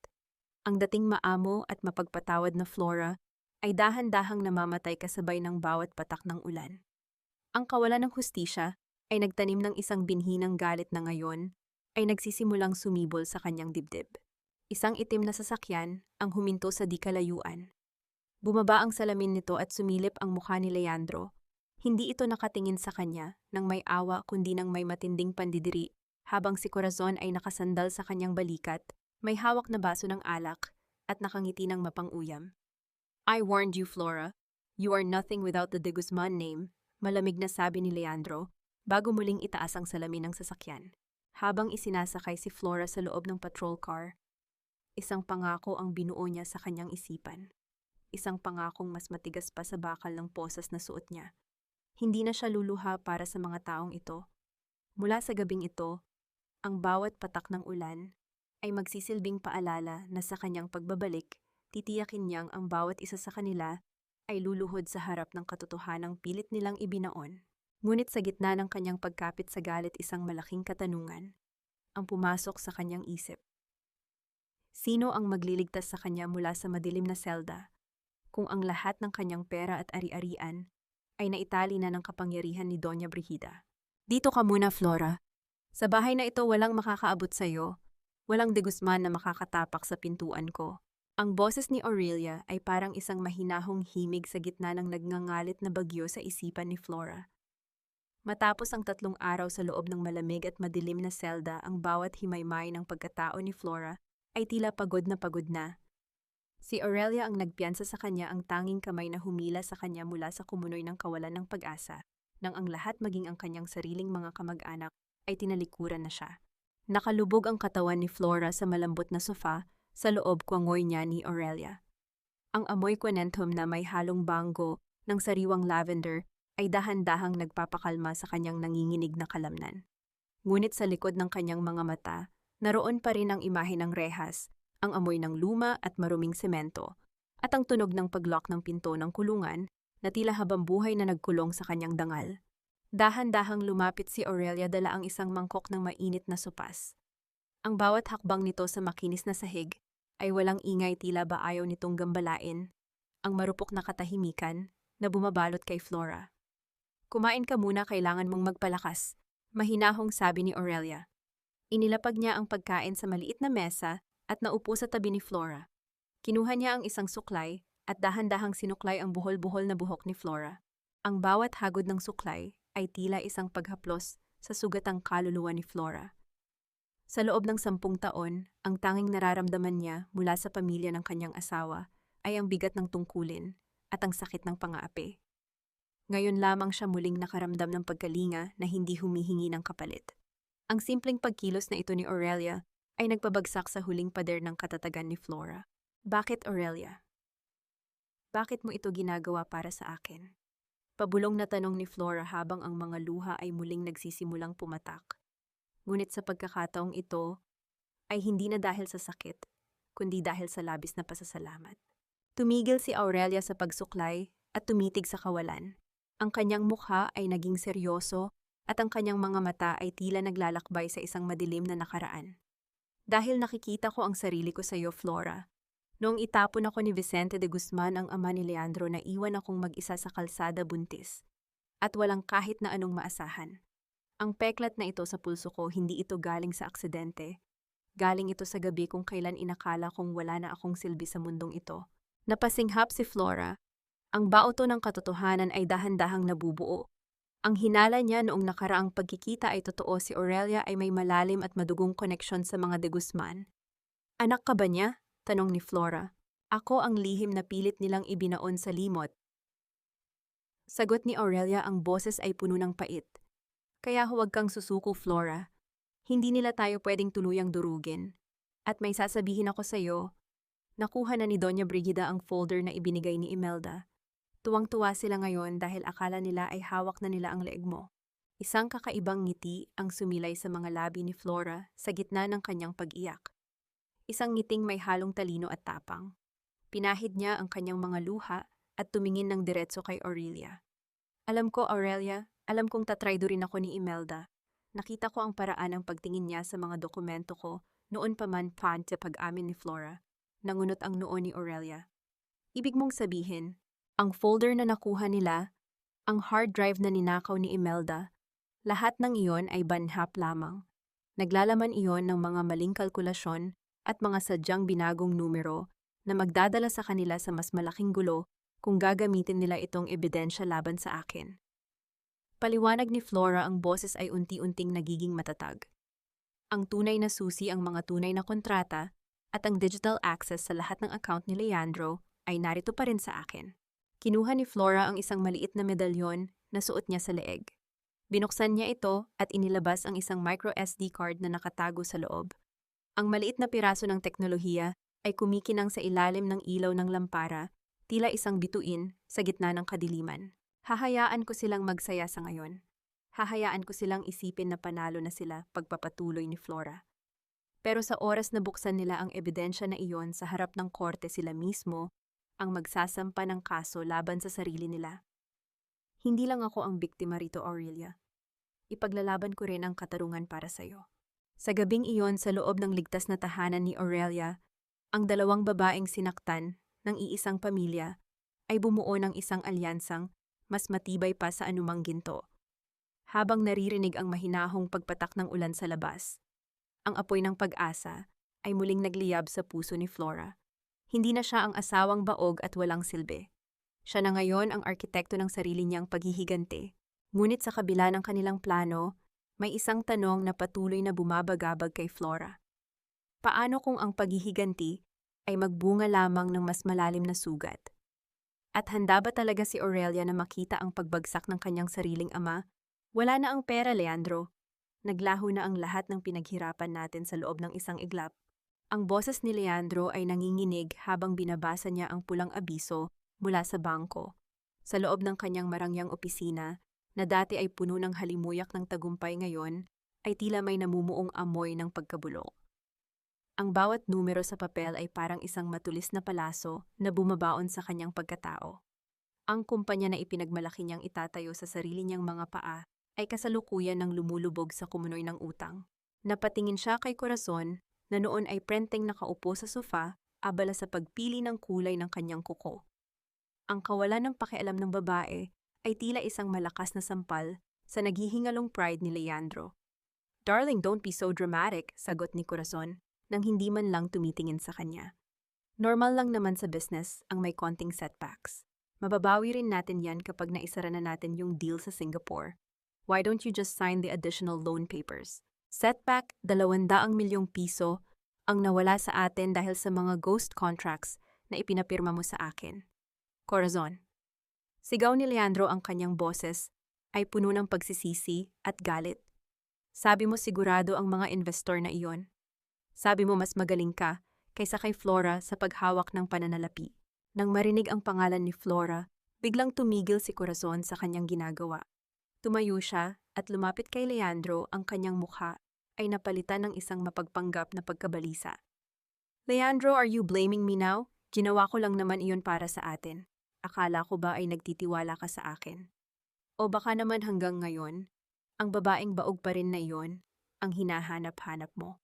Ang dating maamo at mapagpatawad na Flora ay dahan-dahang namamatay kasabay ng bawat patak ng ulan. Ang kawalan ng hustisya ay nagtanim ng isang binhi ng galit na ngayon ay nagsisimulang sumibol sa kanyang dibdib. Isang itim na sasakyan ang huminto sa di kalayuan. Bumaba ang salamin nito at sumilip ang mukha ni Leandro. Hindi ito nakatingin sa kanya ng may awa kundi ng may matinding pandidiri habang si Corazon ay nakasandal sa kanyang balikat, may hawak na baso ng alak at nakangiti ng mapang-uyam. I warned you, Flora. You are nothing without the de Guzman name, malamig na sabi ni Leandro bago muling itaas ang salamin ng sasakyan. Habang isinasakay si Flora sa loob ng patrol car, isang pangako ang binuo niya sa kanyang isipan. Isang pangakong mas matigas pa sa bakal ng posas na suot niya. Hindi na siya luluha para sa mga taong ito. Mula sa gabing ito, ang bawat patak ng ulan ay magsisilbing paalala na sa kanyang pagbabalik, titiyakin niyang ang bawat isa sa kanila ay luluhod sa harap ng katotohanang pilit nilang ibinaon. Ngunit sa gitna ng kanyang pagkapit sa galit isang malaking katanungan ang pumasok sa kanyang isip. Sino ang magliligtas sa kanya mula sa madilim na selda kung ang lahat ng kanyang pera at ari-arian ay naitali na ng kapangyarihan ni Doña Brigida? Dito ka muna, Flora. Sa bahay na ito walang makakaabot sa iyo. Walang de Guzman na makakatapak sa pintuan ko. Ang boses ni Aurelia ay parang isang mahinahong himig sa gitna ng nagngangalit na bagyo sa isipan ni Flora. Matapos ang 3 araw sa loob ng malamig at madilim na selda, ang bawat himaymay ng pagkatao ni Flora ay tila pagod na pagod na. Si Aurelia ang nagpiyansa sa kanya, ang tanging kamay na humila sa kanya mula sa kumunoy ng kawalan ng pag-asa, nang ang lahat maging ang kanyang sariling mga kamag-anak ay tinalikuran na siya. Nakalubog ang katawan ni Flora sa malambot na sofa sa loob kwangoy niya ni Aurelia. Ang amoy quenentum na may halong bango ng sariwang lavender ay dahan-dahang nagpapakalma sa kanyang nanginginig na kalamnan. Ngunit sa likod ng kanyang mga mata, naroon pa rin ang imahe ng rehas, ang amoy ng luma at maruming semento, at ang tunog ng paglock ng pinto ng kulungan na tila habambuhay na nagkulong sa kanyang dangal. Dahan-dahang lumapit si Aurelia, dala ang isang mangkok ng mainit na sopas. Ang bawat hakbang nito sa makinis na sahig ay walang ingay, tila ba ayaw nitong gambalain ang marupok na katahimikan na bumabalot kay Flora. Kumain ka muna, kailangan mong magpalakas, mahinahong sabi ni Aurelia. Inilapag niya ang pagkain sa maliit na mesa at naupo sa tabi ni Flora. Kinuha niya ang isang suklay at dahan-dahang sinuklay ang buhol-buhol na buhok ni Flora. Ang bawat hagod ng suklay ay tila isang paghaplos sa sugatang kaluluwa ni Flora. Sa loob ng 10 taon, ang tanging nararamdaman niya mula sa pamilya ng kanyang asawa ay ang bigat ng tungkulin at ang sakit ng pang-aapi. Ngayon lamang siya muling nakaramdam ng pagkalinga na hindi humihingi ng kapalit. Ang simpleng pagkilos na ito ni Aurelia ay nagpabagsak sa huling pader ng katatagan ni Flora. Bakit, Aurelia? Bakit mo ito ginagawa para sa akin? Pabulong na tanong ni Flora habang ang mga luha ay muling nagsisimulang pumatak. Ngunit sa pagkakataong ito ay hindi na dahil sa sakit, kundi dahil sa labis na pasasalamat. Tumigil si Aurelia sa pagsuklay at tumitig sa kawalan. Ang kanyang mukha ay naging seryoso at ang kanyang mga mata ay tila naglalakbay sa isang madilim na nakaraan. Dahil nakikita ko ang sarili ko sa iyo, Flora. Noong itapon ako ni Vicente de Guzman, ang ama ni Leandro, na iwan akong mag-isa sa kalsada buntis at walang kahit na anong maasahan. Ang peklat na ito sa pulso ko, hindi ito galing sa aksidente. Galing ito sa gabi kung kailan inakala kong wala na akong silbi sa mundong ito. Napasinghap si Flora. Ang baoto ng katotohanan ay dahan-dahang nabubuo. Ang hinala niya noong nakaraang pagkikita ay totoo, si Aurelia ay may malalim at madugong koneksyon sa mga de Guzman. Anak ka ba niya? Tanong ni Flora. Ako ang lihim na pilit nilang ibinaon sa limot. Sagot ni Aurelia, ang boses ay puno ng pait. Kaya huwag kang susuko, Flora. Hindi nila tayo pwedeng tuluyang durugin. At may sasabihin ako sa'yo, nakuha na ni Doña Brigida ang folder na ibinigay ni Imelda. Tuwang-tuwa sila ngayon dahil akala nila ay hawak na nila ang leeg mo. Isang kakaibang ngiti ang sumilay sa mga labi ni Flora sa gitna ng kanyang pag-iyak. Isang ngiting may halong talino at tapang. Pinahid niya ang kanyang mga luha at tumingin ng diretso kay Aurelia. Alam ko, Aurelia, alam kong tatraydo rin ako ni Imelda. Nakita ko ang paraan ng pagtingin niya sa mga dokumento ko noon pa man sa pag-amin ni Flora. Nangunot ang noo ni Aurelia. Ibig mong sabihin, ang folder na nakuha nila, ang hard drive na ninakaw ni Imelda, lahat ng iyon ay banhap lamang. Naglalaman iyon ng mga maling kalkulasyon at mga sadyang binagong numero na magdadala sa kanila sa mas malaking gulo kung gagamitin nila itong ebidensya laban sa akin. Paliwanag ni Flora, ang boses ay unti-unting nagiging matatag. Ang tunay na susi, ang mga tunay na kontrata at ang digital access sa lahat ng account ni Leandro ay narito pa rin sa akin. Kinuha ni Flora ang isang maliit na medalyon na suot niya sa leeg. Binuksan niya ito at inilabas ang isang micro SD card na nakatago sa loob. Ang maliit na piraso ng teknolohiya ay kumikinang sa ilalim ng ilaw ng lampara, tila isang bituin sa gitna ng kadiliman. Hahayaan ko silang magsaya sa ngayon. Hahayaan ko silang isipin na panalo na sila, pagpapatuloy ni Flora. Pero sa oras na buksan nila ang ebidensya na iyon sa harap ng korte, sila mismo ang magsasampa ng kaso laban sa sarili nila. Hindi lang ako ang biktima rito, Aurelia. Ipaglalaban ko rin ang katarungan para sa'yo. Sa gabing iyon, sa loob ng ligtas na tahanan ni Aurelia, ang dalawang babaeng sinaktan ng iisang pamilya ay bumuo ng isang alyansang mas matibay pa sa anumang ginto. Habang naririnig ang mahinahong pagpatak ng ulan sa labas, ang apoy ng pag-asa ay muling nagliyab sa puso ni Flora. Hindi na siya ang asawang baog at walang silbi. Siya na ngayon ang arkitekto ng sarili niyang paghihiganti. Ngunit sa kabila ng kanilang plano, may isang tanong na patuloy na bumabagabag kay Flora. Paano kung ang paghihiganti ay magbunga lamang ng mas malalim na sugat? At handa ba talaga si Aurelia na makita ang pagbagsak ng kanyang sariling ama? Wala na ang pera, Leandro. Naglaho na ang lahat ng pinaghirapan natin sa loob ng isang iglap. Ang boses ni Leandro ay nanginginig habang binabasa niya ang pulang abiso mula sa bangko. Sa loob ng kanyang marangyang opisina, na dati ay puno ng halimuyak ng tagumpay, ngayon ay tila may namumuong amoy ng pagkabulok. Ang bawat numero sa papel ay parang isang matulis na palaso na bumabaon sa kanyang pagkatao. Ang kumpanya na ipinagmalaki niyang itatayo sa sarili niyang mga paa ay kasalukuyan ng lumulubog sa kumunoy ng utang. Napatingin siya kay Corazon na noon ay prenteng nakaupo sa sofa, abala sa pagpili ng kulay ng kanyang kuko. Ang kawalan ng pakialam ng babae ay tila isang malakas na sampal sa naghihingalong pride ni Leandro. "Darling, don't be so dramatic," sagot ni Corazon, nang hindi man lang tumitingin sa kanya. "Normal lang naman sa business ang may konting setbacks. Mababawi rin natin yan kapag naisara na natin yung deal sa Singapore. Why don't you just sign the additional loan papers?" Setback, 200 milyong piso ang nawala sa atin dahil sa mga ghost contracts na ipinapirma mo sa akin. Corazon. Sigaw ni Leandro, ang kanyang boses ay puno ng pagsisisi at galit. Sabi mo sigurado ang mga investor na iyon. Sabi mo mas magaling ka kaysa kay Flora sa paghawak ng pananalapi. Nang marinig ang pangalan ni Flora, biglang tumigil si Corazon sa kanyang ginagawa. Tumayo siya at lumapit kay Leandro, ang kanyang mukha ay napalitan ng isang mapagpanggap na pagkabalisa. "Leandro, are you blaming me now? Ginawa ko lang naman iyon para sa atin. Akala ko ba ay nagtitiwala ka sa akin? O baka naman hanggang ngayon, ang babaeng baog pa rin na iyon ang hinahanap-hanap mo?"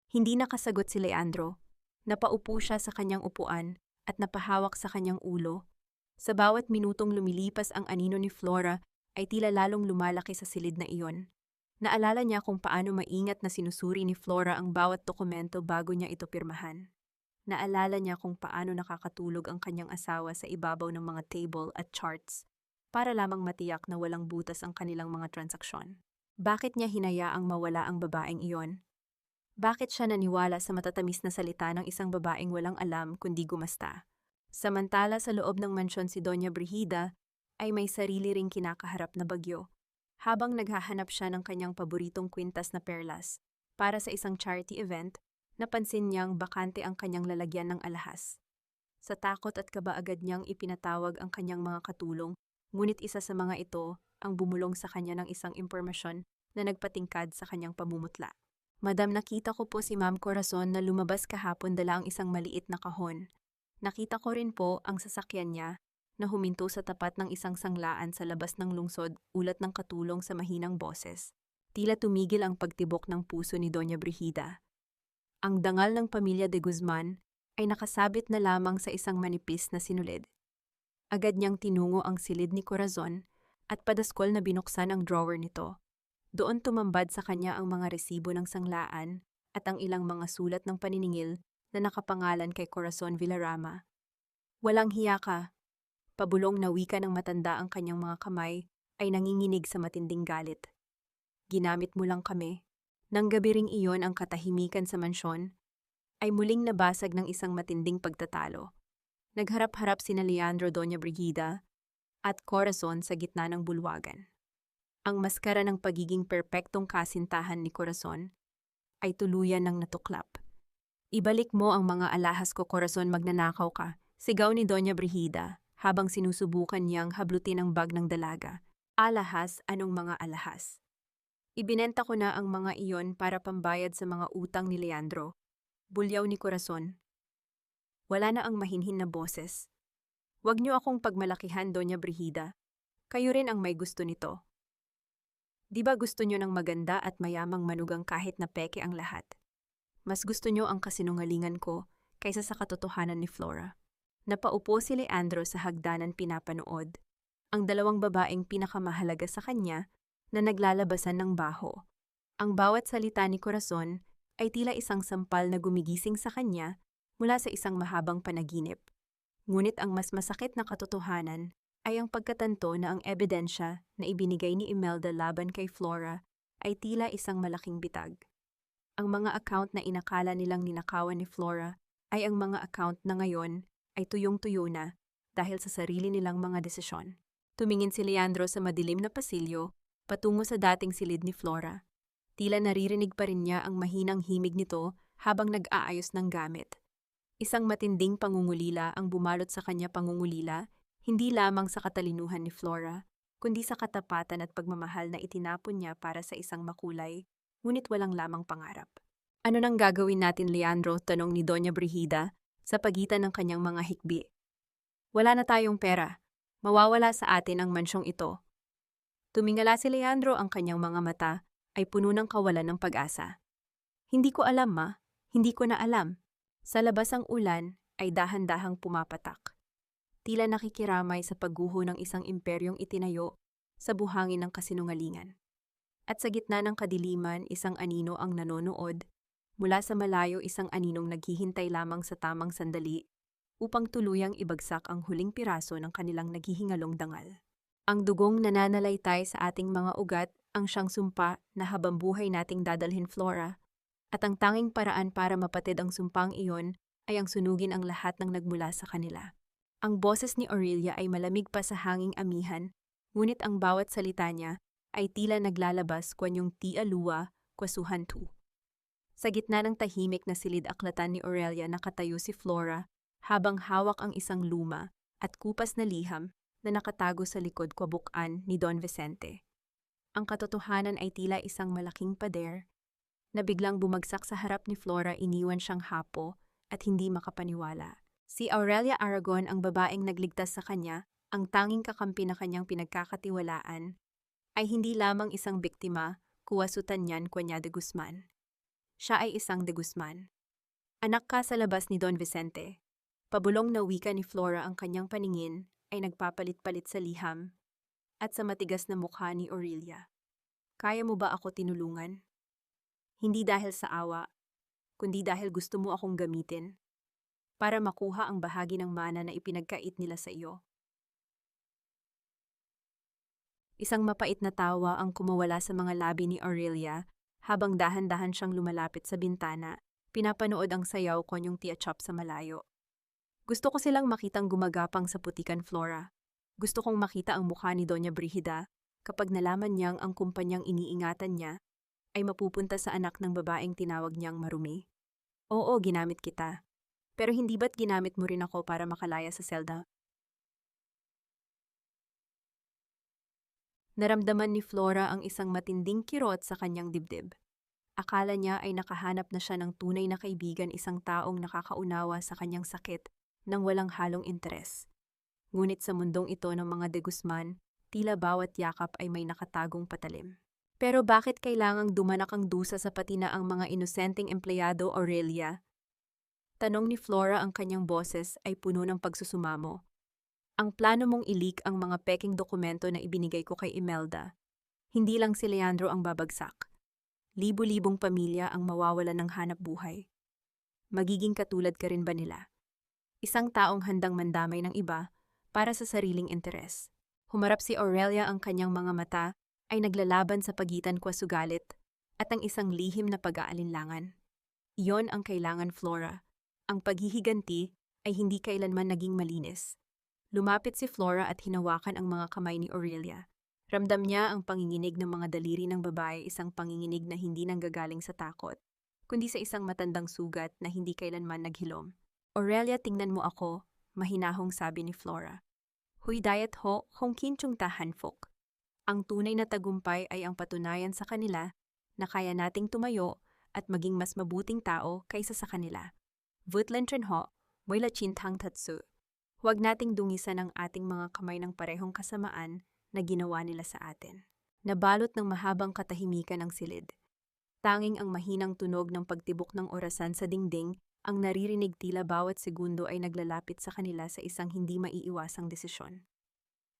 Hindi nakasagot si Leandro. Napaupo siya sa kanyang upuan at napahawak sa kanyang ulo. Sa bawat minutong lumilipas ang anino ni Flora ay tila lalong lumalaki sa silid na iyon. Naalala niya kung paano maingat na sinusuri ni Flora ang bawat dokumento bago niya ito pirmahan. Naalala niya kung paano nakakatulog ang kanyang asawa sa ibabaw ng mga table at charts para lamang matiyak na walang butas ang kanilang mga transaksyon. Bakit niya hinayaang mawala ang babaeng iyon? Bakit siya naniwala sa matatamis na salita ng isang babaeng walang alam kundi gumasta? Samantala sa loob ng mansyon si Doña Brigida ay may sarili ring kinakaharap na bagyo. Habang naghahanap siya ng kanyang paboritong kwintas na perlas, Para sa isang charity event, napansin niyang bakante ang kanyang lalagyan ng alahas. Sa takot at kaba agad niyang ipinatawag ang kanyang mga katulong, ngunit isa sa mga ito ang bumulong sa kanya ng isang impormasyon na nagpatingkad sa kanyang pamumutla. Madam, nakita ko po si Ma'am Corazon na lumabas kahapon dala ang isang maliit na kahon. Nakita ko rin po ang sasakyan niya na huminto sa tapat ng isang sanglaan sa labas ng lungsod ulat ng katulong sa mahinang boses. Tila tumigil ang pagtibok ng puso ni Doña Brigida. Ang dangal ng pamilya de Guzman ay nakasabit na lamang sa isang manipis na sinulid. Agad niyang tinungo ang silid ni Corazon at padaskol na binuksan ang drawer nito. Doon tumambad sa kanya ang mga resibo ng sanglaan at ang ilang mga sulat ng paniningil na nakapangalan kay Corazon Villarama. Walang hiya ka. Pabulong na wika ng matanda ang kanyang mga kamay ay nanginginig sa matinding galit. Ginamit mo lang kami. Nang gabi ring iyon ang katahimikan sa mansyon, ay muling nabasag ng isang matinding pagtatalo. Nagharap-harap sina Leandro, Doña Brigida at Corazon sa gitna ng bulwagan. Ang maskara ng pagiging perpektong kasintahan ni Corazon ay tuluyan ng natuklap. Ibalik mo ang mga alahas ko, Corazon, magnanakaw ka, sigaw ni Doña Brigida habang sinusubukan niyang hablutin ang bag ng dalaga. Alahas? Anong mga alahas? Ibinenta ko na ang mga iyon para pambayad sa mga utang ni Leandro. Bulyaw ni Corazon. Wala na ang mahinhin na boses. Huwag niyo akong pagmalakihan, Doña Brigida. Kayo rin ang may gusto nito. Di ba gusto niyo ng maganda at mayamang manugang kahit na peke ang lahat? Mas gusto niyo ang kasinungalingan ko kaysa sa katotohanan ni Flora. Napaupo si Leandro sa hagdanan pinapanood. Ang dalawang babaeng pinakamahalaga sa kanya na naglalabasan ng baho. Ang bawat salita ni Corazon ay tila isang sampal na gumigising sa kanya mula sa isang mahabang panaginip. Ngunit ang mas masakit na katotohanan ay ang pagkatanto na ang ebidensya na ibinigay ni Imelda laban kay Flora ay tila isang malaking bitag. Ang mga account na inakala nilang ninakawan ni Flora ay ang mga account na ngayon ay tuyong-tuyo na dahil sa sarili nilang mga desisyon. Tumingin si Leandro sa madilim na pasilyo patungo sa dating silid ni Flora. Tila naririnig pa rin niya ang mahinang himig nito habang nag-aayos ng gamit. Isang matinding pangungulila ang bumalot sa kanya, pangungulila, hindi lamang sa katalinuhan ni Flora, kundi sa katapatan at pagmamahal na itinapon niya para sa isang makulay, ngunit walang lamang pangarap. Ano nang gagawin natin, Leandro? Tanong ni Doña Brigida sa pagitan ng kanyang mga hikbi. Wala na tayong pera. Mawawala sa atin ang mansyong ito. Tumingala si Leandro, ang kanyang mga mata ay puno ng kawalan ng pag-asa. Hindi ko alam, Ma. Hindi ko na alam. Sa labas ang ulan ay dahan-dahang pumapatak. Tila nakikiramay sa pagguho ng isang imperyong itinayo sa buhangin ng kasinungalingan. At sa gitna ng kadiliman, isang anino ang nanonood. Mula sa malayo, isang aninong naghihintay lamang sa tamang sandali upang tuluyang ibagsak ang huling piraso ng kanilang naghihingalong dangal. Ang dugong nananalaytay sa ating mga ugat ang siyang sumpa na habang buhay nating dadalhin, Flora, at ang tanging paraan para mapatid ang sumpang iyon ay ang sunugin ang lahat ng nagmula sa kanila. Ang boses ni Aurelia ay malamig pa sa hanging amihan, ngunit ang bawat salita niya ay tila naglalabas kwanyong tialua, kwasuhan tu. Sa gitna ng tahimik na silid-aklatan ni Aurelia, nakatayo si Flora habang hawak ang isang luma at kupas na liham na nakatago sa likod kwabukan ni Don Vicente. Ang katotohanan ay tila isang malaking pader na biglang bumagsak sa harap ni Flora, iniwan siyang hapo at hindi makapaniwala. Si Aurelia Aragon, ang babaeng nagligtas sa kanya, ang tanging kakampi na kanyang pinagkakatiwalaan, ay hindi lamang isang biktima, kuwasutan niyan Kuanya de Guzman. Siya ay isang de Guzman. Anak ka sa labas ni Don Vicente. Pabulong na wika ni Flora, ang kanyang paningin ay nagpapalit-palit sa liham at sa matigas na mukha ni Aurelia. Kaya mo ba ako tinulungan? Hindi dahil sa awa, kundi dahil gusto mo akong gamitin para makuha ang bahagi ng mana na ipinagkait nila sa iyo. Isang mapait na tawa ang kumawala sa mga labi ni Aurelia habang dahan-dahan siyang lumalapit sa bintana, pinapanood ang sayaw konyong Tia Chop sa malayo. Gusto ko silang makitang gumagapang sa putikan, Flora. Gusto kong makita ang mukha ni Doña Brigida kapag nalaman niyang ang kumpanyang iniingatan niya ay mapupunta sa anak ng babaeng tinawag niyang marumi? Oo, ginamit kita. Pero hindi ba't ginamit mo rin ako para makalaya sa selda? Naramdaman ni Flora ang isang matinding kirot sa kanyang dibdib. Akala niya ay nakahanap na siya ng tunay na kaibigan, isang taong nakakaunawa sa kanyang sakit nang walang halong interes. Ngunit sa mundong ito ng mga de Guzman, tila bawat yakap ay may nakatagong patalim. Pero bakit kailangang dumanak ang dusa sa pati na ang mga inosenteng empleyado, Aurelia? Tanong ni Flora, ang kanyang boses ay puno ng pagsusumamo. Ang plano mong i-leak ang mga peking dokumento na ibinigay ko kay Imelda. Hindi lang si Leandro ang babagsak. Libo-libong pamilya ang mawawalan ng hanap buhay. Magiging katulad ka rin ba nila? Isang taong handang mandamay ng iba para sa sariling interes. Humarap si Aurelia, ang kanyang mga mata ay naglalaban sa pagitan ko sugalit at ang isang lihim na pag-aalinlangan. Iyon ang kailangan, Flora. Ang paghihiganti ay hindi kailanman naging malinis. Lumapit si Flora at hinawakan ang mga kamay ni Aurelia. Ramdam niya ang panginginig ng mga daliri ng babae, isang panginginig na hindi nanggagaling sa takot, kundi sa isang matandang sugat na hindi kailanman naghilom. Aurelia, tingnan mo ako, mahinahong sabi ni Flora. Huy diet ho, kung kinchong tahanfok. Ang tunay na tagumpay ay ang patunayan sa kanila na kaya nating tumayo at maging mas mabuting tao kaysa sa kanila. Vutlentren ho, moila chintang tatsu. Huwag nating dungisan ang ating mga kamay ng parehong kasamaan na ginawa nila sa atin. Nabalot ng mahabang katahimikan ang silid. Tanging ang mahinang tunog ng pagtibok ng orasan sa dingding ang naririnig, tila bawat segundo ay naglalapit sa kanila sa isang hindi maiiwasang desisyon.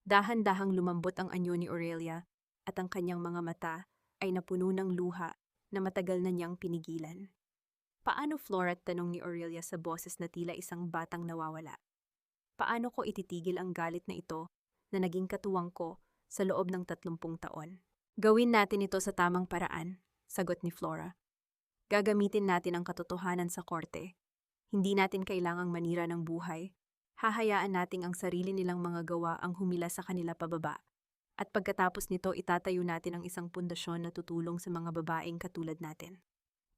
Dahan-dahang lumambot ang anyo ni Aurelia at ang kanyang mga mata ay napuno ng luha na matagal na niyang pinigilan. Paano, Flora? Tanong ni Aurelia sa boses na tila isang batang nawawala. Paano ko ititigil ang galit na ito na naging katuwang ko sa loob ng 30 taon? Gawin natin ito sa tamang paraan, sagot ni Flora. Gagamitin natin ang katotohanan sa korte. Hindi natin kailangang manira ng buhay. Hahayaan nating ang sarili nilang mga gawa ang humila sa kanila pababa. At pagkatapos nito, itatayo natin ang isang pundasyon na tutulong sa mga babaeng katulad natin.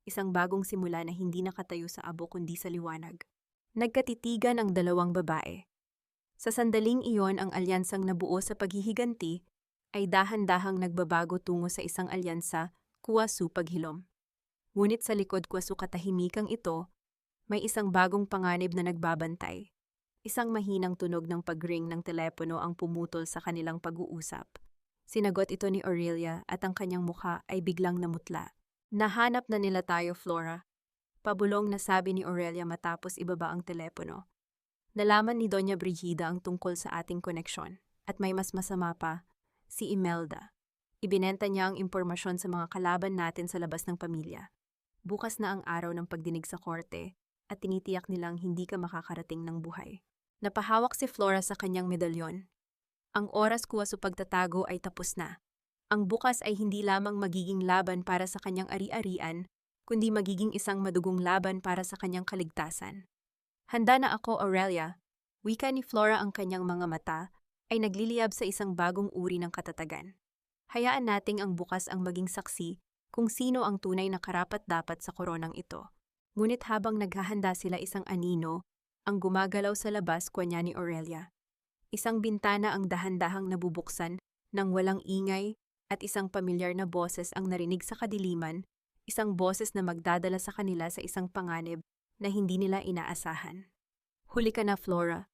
Isang bagong simula na hindi nakatayo sa abo kundi sa liwanag. Nagkatitigan ang dalawang babae. Sa sandaling iyon, ang alyansang nabuo sa paghihiganti ay dahan-dahang nagbabago tungo sa isang alyansa, kuwasu paghilom. Ngunit sa likod kuwasu katahimikang ito, may isang bagong panganib na nagbabantay. Isang mahinang tunog ng pag-ring ng telepono ang pumutol sa kanilang pag-uusap. Sinagot ito ni Aurelia at ang kanyang mukha ay biglang namutla. Nahanap na nila tayo, Flora. Pabulong na sabi ni Aurelia matapos ibaba ang telepono. Nalaman ni Doña Brigida ang tungkol sa ating koneksyon at may mas masama pa, si Imelda. Ibinenta niya ang impormasyon sa mga kalaban natin sa labas ng pamilya. Bukas na ang araw ng pagdinig sa korte at tinitiyak nilang hindi ka makakarating ng buhay. Napahawak si Flora sa kanyang medalyon. Ang oras kuwa sa pagtatago ay tapos na. Ang bukas ay hindi lamang magiging laban para sa kanyang ari-arian, kundi magiging isang madugong laban para sa kanyang kaligtasan. Handa na ako, Aurelia. Wika ni Flora, ang kanyang mga mata ay nagliliyab sa isang bagong uri ng katatagan. Hayaan nating ang bukas ang maging saksi kung sino ang tunay na karapat-dapat sa koronang ito. Ngunit habang naghahanda sila, isang anino ang gumagalaw sa labas, kunya ni Aurelia. Isang bintana ang dahan-dahang nabubuksan nang walang ingay at isang pamilyar na boses ang narinig sa kadiliman, isang boses na magdadala sa kanila sa isang panganib na hindi nila inaasahan. Huli ka na, Flora.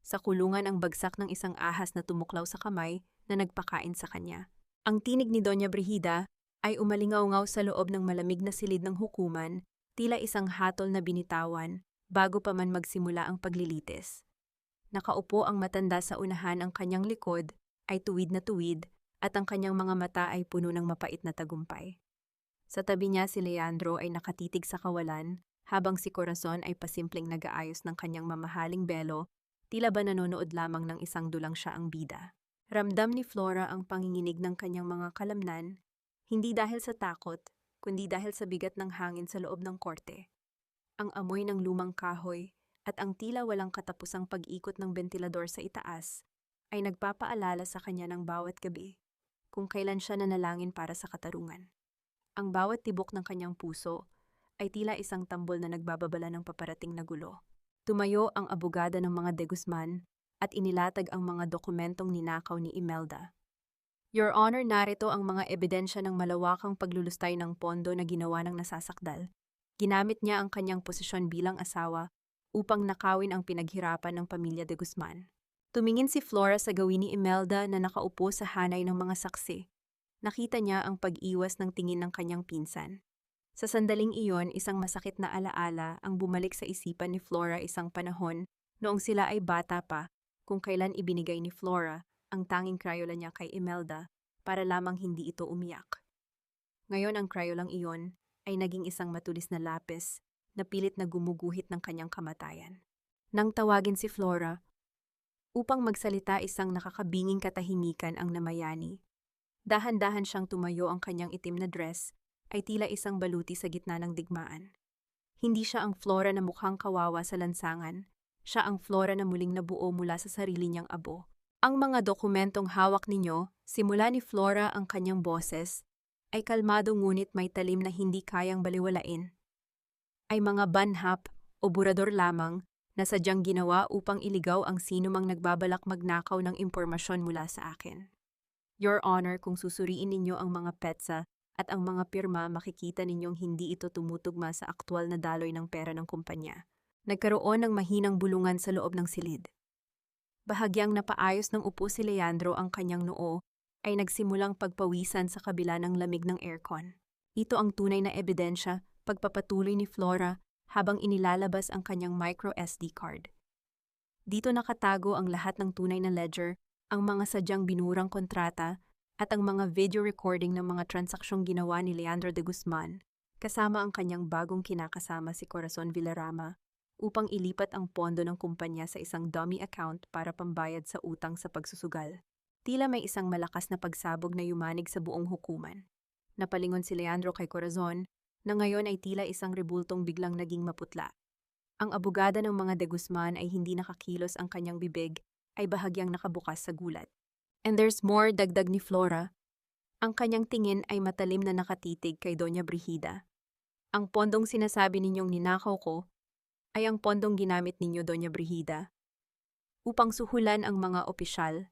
Sa kulungan ang bagsak ng isang ahas na tumuklaw sa kamay na nagpakain sa kanya. Ang tinig ni Doña Brigida ay umalingaw-ngaw sa loob ng malamig na silid ng hukuman, tila isang hatol na binitawan bago pa man magsimula ang paglilitis. Nakaupo ang matanda sa unahan, ang kanyang likod ay tuwid na tuwid at ang kanyang mga mata ay puno ng mapait na tagumpay. Sa tabi niya si Leandro ay nakatitig sa kawalan, habang si Corazon ay pasimpleng nag-aayos ng kanyang mamahaling belo, tila ba nanonood lamang ng isang dulang siya ang bida. Ramdam ni Flora ang panginginig ng kanyang mga kalamnan, hindi dahil sa takot, kundi dahil sa bigat ng hangin sa loob ng korte. Ang amoy ng lumang kahoy at ang tila walang katapusang pag-ikot ng bentilador sa itaas ay nagpapaalala sa kanya ng bawat gabi kung kailan siya nanalangin para sa katarungan. Ang bawat tibok ng kanyang puso ay tila isang tambol na nagbababala ng paparating na gulo. Tumayo ang abogada ng mga de Guzman at inilatag ang mga dokumentong ninakaw ni Imelda. Your Honor, narito ang mga ebidensya ng malawakang paglulustay ng pondo na ginawa ng nasasakdal. Ginamit niya ang kanyang posisyon bilang asawa upang nakawin ang pinaghirapan ng pamilya de Guzman. Tumingin si Flora sa gawin ni Imelda na nakaupo sa hanay ng mga saksi. Nakita niya ang pag-iwas ng tingin ng kanyang pinsan. Sa sandaling iyon, isang masakit na alaala ang bumalik sa isipan ni Flora isang panahon noong sila ay bata pa, kung kailan ibinigay ni Flora ang tanging crayola niya kay Imelda para lamang hindi ito umiyak. Ngayon ang crayolang iyon ay naging isang matulis na lapis na pilit na gumuguhit ng kanyang kamatayan. Nang tawagin si Flora, upang magsalita isang nakakabinging katahimikan ang namayani. Dahan-dahan siyang tumayo, ang kanyang itim na dress ay tila isang baluti sa gitna ng digmaan. Hindi siya ang Flora na mukhang kawawa sa lansangan, siya ang Flora na muling nabuo mula sa sarili niyang abo. Ang mga dokumentong hawak ninyo, simula ni Flora ang kanyang boses, ay kalmado ngunit may talim na hindi kayang baliwalain. Ay mga banhap o burador lamang na sadyang ginawa upang iligaw ang sinumang nagbabalak magnakaw ng impormasyon mula sa akin. Your Honor, kung susuriin ninyo ang mga petsa at ang mga pirma, makikita ninyong hindi ito tumutugma sa aktwal na daloy ng pera ng kumpanya. Nagkaroon ng mahinang bulungan sa loob ng silid. Bahagyang napaayos ng upo si Leandro, ang kanyang noo ay nagsimulang pagpawisan sa kabila ng lamig ng aircon. Ito ang tunay na ebidensya, pagpapatuloy ni Flora habang inilalabas ang kanyang micro SD card. Dito nakatago ang lahat ng tunay na ledger, ang mga sadyang binurang kontrata, at ang mga video recording ng mga transaksyong ginawa ni Leandro de Guzman, kasama ang kanyang bagong kinakasama si Corazon Villarama, upang ilipat ang pondo ng kumpanya sa isang dummy account para pambayad sa utang sa pagsusugal. Tila may isang malakas na pagsabog na yumanig sa buong hukuman. Napalingon si Leandro kay Corazon, na ngayon ay tila isang rebultong biglang naging maputla. Ang abogada ng mga de Guzman ay hindi nakakilos, ang kanyang bibig ay bahagyang nakabukas sa gulat. And there's more, dagdag ni Flora. Ang kanyang tingin ay matalim na nakatitig kay Doña Brigida. Ang pondong sinasabi ninyong ninakaw ko ay ang pondong ginamit ninyo, Doña Brigida, upang suhulan ang mga opisyal,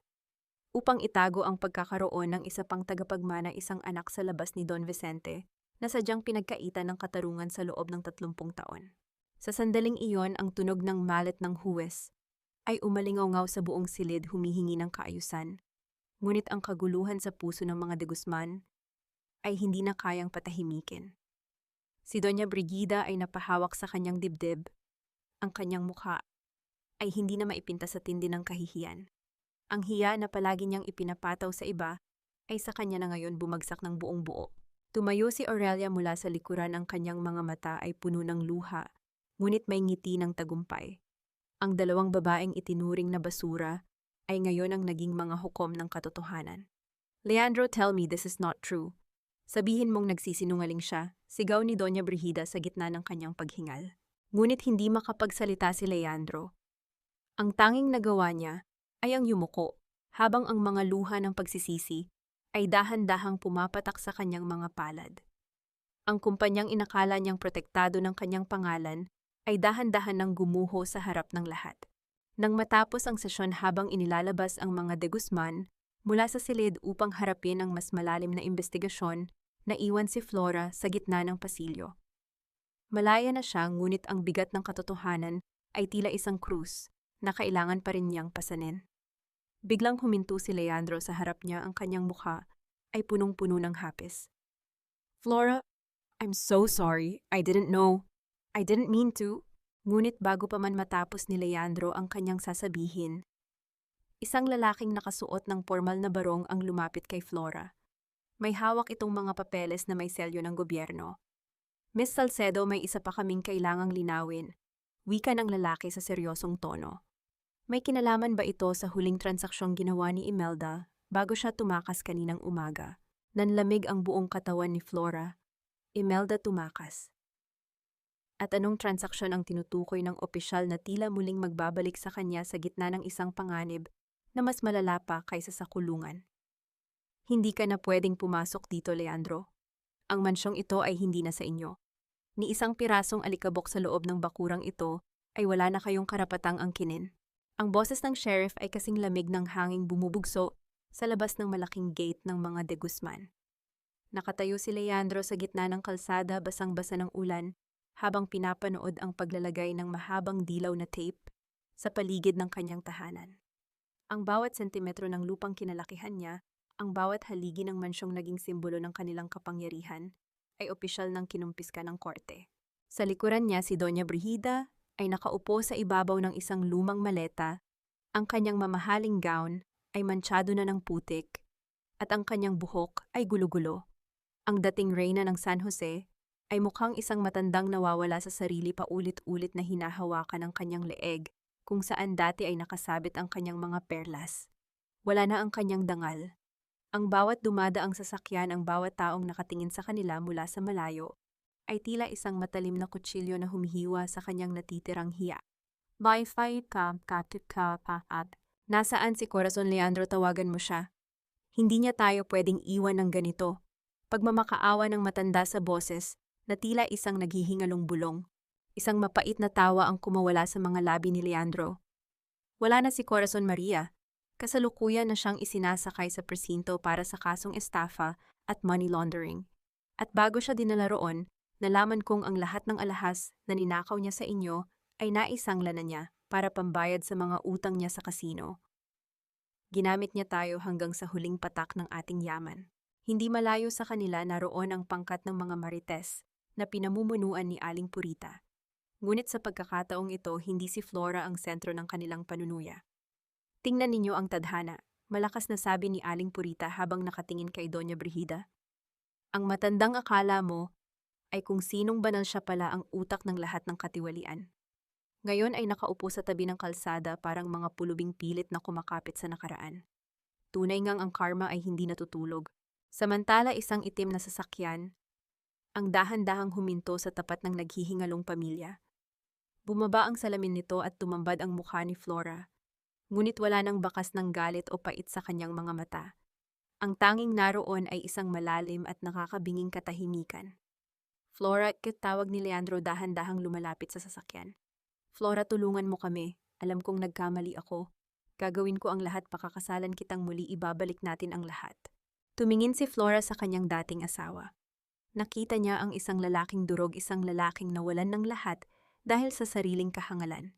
upang itago ang pagkakaroon ng isa pang tagapagmana, isang anak sa labas ni Don Vicente, na sadyang pinagkaitan ng katarungan sa loob ng 30 taon. Sa sandaling iyon, ang tunog ng mallet ng huwes ay umalingaw-ngaw sa buong silid, humihingi ng kaayusan. Ngunit ang kaguluhan sa puso ng mga de Guzman ay hindi na kayang patahimikin. Si Doña Brigida ay napahawak sa kanyang dibdib. Ang kanyang mukha ay hindi na maipinta sa tindi ng kahihiyan. Ang hiya na palagi niyang ipinapataw sa iba ay sa kanya na ngayon bumagsak ng buong buo. Tumayo si Aurelia mula sa likuran, ang kanyang mga mata ay puno ng luha, ngunit may ngiti ng tagumpay. Ang dalawang babaeng itinuring na basura ay ngayon ang naging mga hukom ng katotohanan. Leandro, tell me this is not true. Sabihin mong nagsisinungaling siya, sigaw ni Doña Brigida sa gitna ng kanyang paghingal. Ngunit hindi makapagsalita si Leandro. Ang tanging nagawa niya ay ang yumuko, habang ang mga luha ng pagsisisi ay dahan-dahang pumapatak sa kanyang mga palad. Ang kumpanyang inakala niyang protektado ng kanyang pangalan ay dahan-dahan nang gumuho sa harap ng lahat. Nang matapos ang sesyon, habang inilalabas ang mga de Guzman mula sa silid upang harapin ang mas malalim na investigasyon, naiwan si Flora sa gitna ng pasilyo. Malaya na siya, ngunit ang bigat ng katotohanan ay tila isang krus na kailangan pa rin niyang pasanin. Biglang huminto si Leandro sa harap niya, ang kanyang mukha ay punong-puno ng hapis. Flora, I'm so sorry. I didn't know. I didn't mean to. Ngunit bago pa man matapos ni Leandro ang kanyang sasabihin, isang lalaking nakasuot ng formal na barong ang lumapit kay Flora. May hawak itong mga papeles na may selyo ng gobyerno. Miss Salcedo, may isa pa kaming kailangang linawin. Wika ng lalaki sa seryosong tono. May kinalaman ba ito sa huling transaksyong ginawa ni Imelda bago siya tumakas kaninang umaga? Nanlamig ang buong katawan ni Flora. Imelda tumakas. At anong transaksyon ang tinutukoy ng opisyal na tila muling magbabalik sa kanya sa gitna ng isang panganib na mas malala pa kaysa sa kulungan? Hindi ka na pwedeng pumasok dito, Leandro. Ang mansyong ito ay hindi na sa inyo. Ni isang pirasong alikabok sa loob ng bakurang ito ay wala na kayong karapatang angkinin. Ang boses ng sheriff ay kasing lamig ng hanging bumubugso sa labas ng malaking gate ng mga de Guzman. Nakatayo si Leandro sa gitna ng kalsada basang-basa ng ulan habang pinapanood ang paglalagay ng mahabang dilaw na tape sa paligid ng kanyang tahanan. Ang bawat sentimetro ng lupang kinalakihan niya, ang bawat haligi ng mansyong naging simbolo ng kanilang kapangyarihan, ay opisyal ng kinumpiska ng korte. Sa likuran niya si Doña Brigida ay nakaupo sa ibabaw ng isang lumang maleta, ang kanyang mamahaling gown ay mantsado na ng putik, at ang kanyang buhok ay gulo-gulo. Ang dating reyna ng San Jose ay mukhang isang matandang nawawala sa sarili paulit-ulit na hinahawakan ang kanyang leeg kung saan dati ay nakasabit ang kanyang mga perlas. Wala na ang kanyang dangal. Ang bawat dumadaang sasakyan, ang bawat taong nakatingin sa kanila mula sa malayo, ay tila isang matalim na kutsilyo na humihiwa sa kanyang natitirang hiya. Wi-Fi ka, at nasaan si Corazon Leandro, tawagan mo siya. Hindi niya tayo pwedeng iwan ng ganito. Pagmamakaawa ng matanda sa boses na tila isang naghihingalong bulong. Isang mapait na tawa ang kumawala sa mga labi ni Leandro. Wala na si Corazon Maria. Kasalukuyan na siyang isinasakay sa presinto para sa kasong estafa at money laundering. At bago siya dinala roon, nalaman kong ang lahat ng alahas na ninakaw niya sa inyo ay naisangla na niya para pambayad sa mga utang niya sa kasino. Ginamit niya tayo hanggang sa huling patak ng ating yaman. Hindi malayo sa kanila naroon ang pangkat ng mga marites na pinamumunuan ni Aling Purita. Ngunit sa pagkakataong ito, hindi si Flora ang sentro ng kanilang panunuya. Tingnan ninyo ang tadhana, malakas na sabi ni Aling Purita habang nakatingin kay Doña Brigida. Ang matandang akala mo ay kung sinong banal siya pala ang utak ng lahat ng katiwalian. Ngayon ay nakaupo sa tabi ng kalsada parang mga pulubing pilit na kumakapit sa nakaraan. Tunay ngang ang karma ay hindi natutulog. Samantala isang itim na sasakyan, ang dahan-dahang huminto sa tapat ng naghihingalong pamilya. Bumaba ang salamin nito at tumambad ang mukha ni Flora. Ngunit wala nang bakas ng galit o pait sa kanyang mga mata. Ang tanging naroon ay isang malalim at nakakabinging katahimikan. Flora, tawag ni Leandro dahan-dahang lumalapit sa sasakyan. Flora, tulungan mo kami. Alam kong nagkamali ako. Gagawin ko ang lahat, pakakasalan kitang muli, ibabalik natin ang lahat. Tumingin si Flora sa kanyang dating asawa. Nakita niya ang isang lalaking durog, isang lalaking nawalan ng lahat dahil sa sariling kahangalan.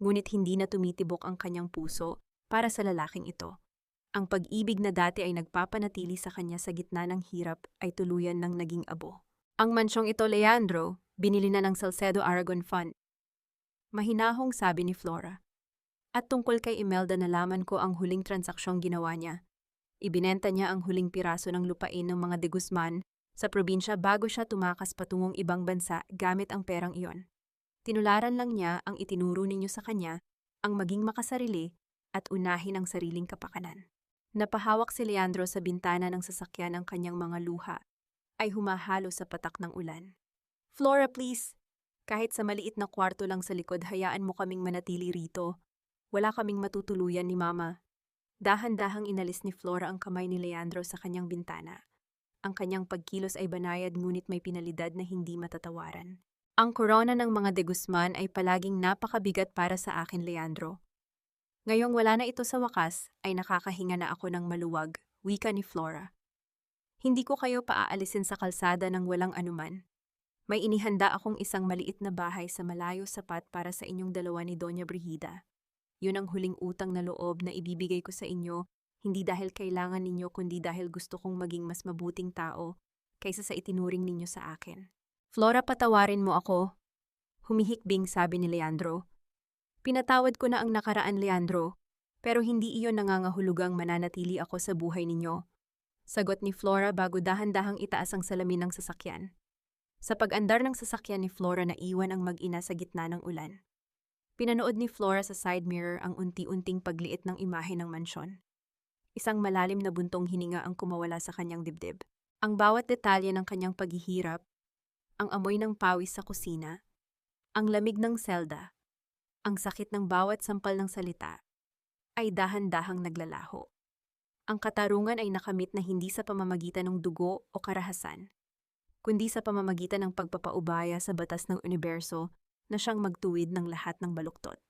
Ngunit hindi na tumitibok ang kanyang puso para sa lalaking ito. Ang pag-ibig na dati ay nagpapanatili sa kanya sa gitna ng hirap ay tuluyan ng naging abo. Ang mansyong ito, Leandro, binili na ng Salcedo Aragon Fund. Mahinahong sabi ni Flora. At tungkol kay Imelda, nalaman ko ang huling transaksyong ginawa niya. Ibinenta niya ang huling piraso ng lupain ng mga de Guzman sa probinsya bago siya tumakas patungong ibang bansa gamit ang perang iyon. Tinularan lang niya ang itinuro ninyo sa kanya, ang maging makasarili at unahin ang sariling kapakanan. Napahawak si Leandro sa bintana ng sasakyan, ang kanyang mga luha ay humahalo sa patak ng ulan. Flora, please! Kahit sa maliit na kwarto lang sa likod, hayaan mo kaming manatili rito. Wala kaming matutuluyan ni Mama. Dahan-dahang inalis ni Flora ang kamay ni Leandro sa kanyang bintana. Ang kanyang pagkilos ay banayad ngunit may pinalidad na hindi matatawaran. Ang korona ng mga de Guzman ay palaging napakabigat para sa akin, Leandro. Ngayong wala na ito sa wakas, ay nakakahinga na ako ng maluwag, wika ni Flora. Hindi ko kayo paaalisin sa kalsada ng walang anuman. May inihanda akong isang maliit na bahay sa malayo sapat para sa inyong dalawa ni Doña Brigida. Yun ang huling utang na loob na ibibigay ko sa inyo, hindi dahil kailangan ninyo kundi dahil gusto kong maging mas mabuting tao kaysa sa itinuring ninyo sa akin. Flora, patawarin mo ako. Humihikbing sabi ni Leandro. Pinatawad ko na ang nakaraan, Leandro, pero hindi iyon nangangahulugang mananatili ako sa buhay ninyo. Sagot ni Flora bago dahan-dahang itaas ang salamin ng sasakyan. Sa pag-andar ng sasakyan ni Flora, naiwan ang mag-ina sa gitna ng ulan. Pinanood ni Flora sa side mirror ang unti-unting pagliit ng imahe ng mansyon. Isang malalim na buntong hininga ang kumawala sa kanyang dibdib. Ang bawat detalye ng kanyang paghihirap, ang amoy ng pawis sa kusina, ang lamig ng selda, ang sakit ng bawat sampal ng salita, ay dahan-dahang naglalaho. Ang katarungan ay nakamit na hindi sa pamamagitan ng dugo o karahasan, kundi sa pamamagitan ng pagpapaubaya sa batas ng universo na siyang magtuwid ng lahat ng baluktot.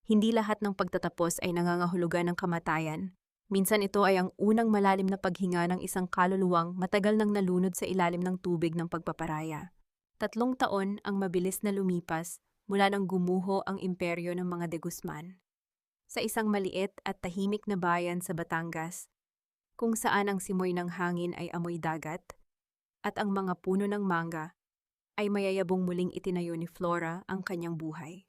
Hindi lahat ng pagtatapos ay nangangahulugan ng kamatayan. Minsan ito ay ang unang malalim na paghinga ng isang kaluluwang matagal nang nalunod sa ilalim ng tubig ng pagpaparaya. 3 taon ang mabilis na lumipas mula nang gumuho ang imperyo ng mga de Guzman. Sa isang maliit at tahimik na bayan sa Batangas, kung saan ang simoy ng hangin ay amoy dagat, at ang mga puno ng mangga ay mayayabong muling itinayo ni Flora ang kanyang buhay.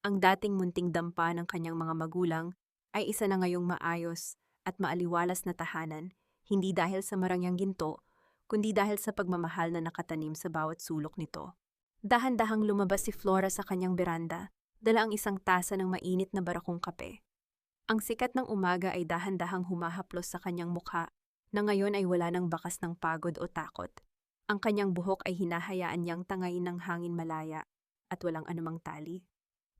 Ang dating munting dampa ng kanyang mga magulang ay isa na ngayong maayos at maaliwalas na tahanan, hindi dahil sa marangyang ginto, kundi dahil sa pagmamahal na nakatanim sa bawat sulok nito. Dahan-dahang lumabas si Flora sa kanyang beranda, dala ang isang tasa ng mainit na barakong kape. Ang sikat ng umaga ay dahan-dahang humahaplos sa kanyang mukha, na ngayon ay wala ng bakas ng pagod o takot. Ang kanyang buhok ay hinahayaan niyang tangayin ng hangin malaya at walang anumang tali.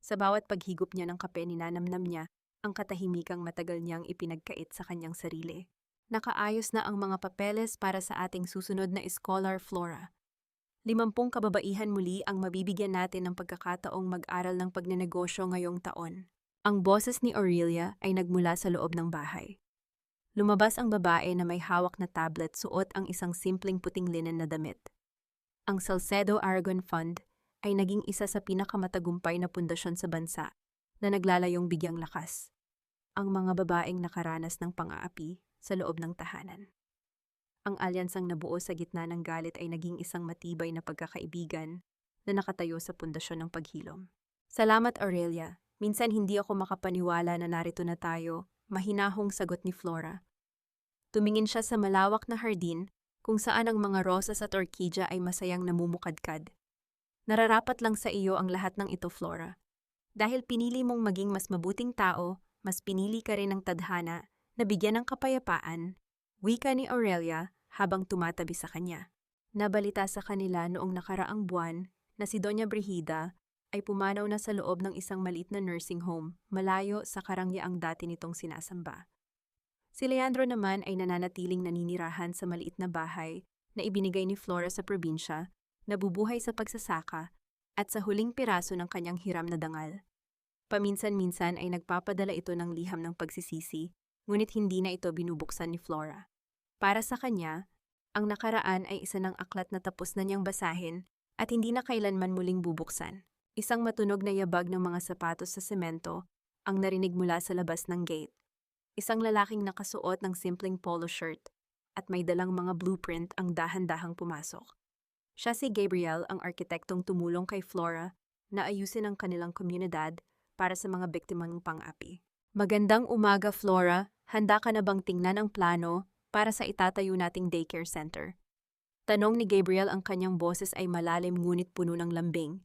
Sa bawat paghigop niya ng kape, ninanamnam niya ang katahimikang matagal niyang ipinagkait sa kanyang sarili. Nakaayos na ang mga papeles para sa ating susunod na Scholar Flora. 50 kababaihan muli ang mabibigyan natin ng pagkakataong mag-aral ng pagnenegosyo ngayong taon. Ang boses ni Aurelia ay nagmula sa loob ng bahay. Lumabas ang babae na may hawak na tablet, suot ang isang simpleng puting linen na damit. Ang Salcedo Aragon Fund ay naging isa sa pinakamatagumpay na pundasyon sa bansa na naglalayong bigyang lakas ang mga babaeng nakaranas ng pang-aapi sa loob ng tahanan. Ang alyansang nabuo sa gitna ng galit ay naging isang matibay na pagkakaibigan na nakatayo sa pundasyon ng paghilom. Salamat, Aurelia. Minsan hindi ako makapaniwala na narito na tayo, mahinahong sagot ni Flora. Tumingin siya sa malawak na hardin kung saan ang mga rosas at orkidya ay masayang namumukadkad. Nararapat lang sa iyo ang lahat ng ito, Flora. Dahil pinili mong maging mas mabuting tao, mas pinili ka rin ng tadhana na bigyan ng kapayapaan, wika ni Aurelia habang tumatabi sa kanya. Nabalita sa kanila noong nakaraang buwan na si Doña Brigida ay pumanaw na sa loob ng isang maliit na nursing home, malayo sa karangyaang dati nitong sinasamba. Si Leandro naman ay nananatiling naninirahan sa maliit na bahay na ibinigay ni Flora sa probinsya, nabubuhay sa pagsasaka at sa huling piraso ng kanyang hiram na dangal. Paminsan-minsan ay nagpapadala ito ng liham ng pagsisisi, ngunit hindi na ito binubuksan ni Flora. Para sa kanya, ang nakaraan ay isa ng aklat na tapos na niyang basahin at hindi na kailanman muling bubuksan. Isang matunog na yabag ng mga sapatos sa semento ang narinig mula sa labas ng gate. Isang lalaking nakasuot ng simpleng polo shirt at may dalang mga blueprint ang dahan-dahang pumasok. Siya si Gabriel, ang arkitektong tumulong kay Flora na ayusin ang kanilang komunidad para sa mga biktima ng pang-api. Magandang umaga, Flora. Handa ka na bang tingnan ang plano para sa itatayo nating daycare center? Tanong ni Gabriel, ang kanyang boses ay malalim ngunit puno ng lambing.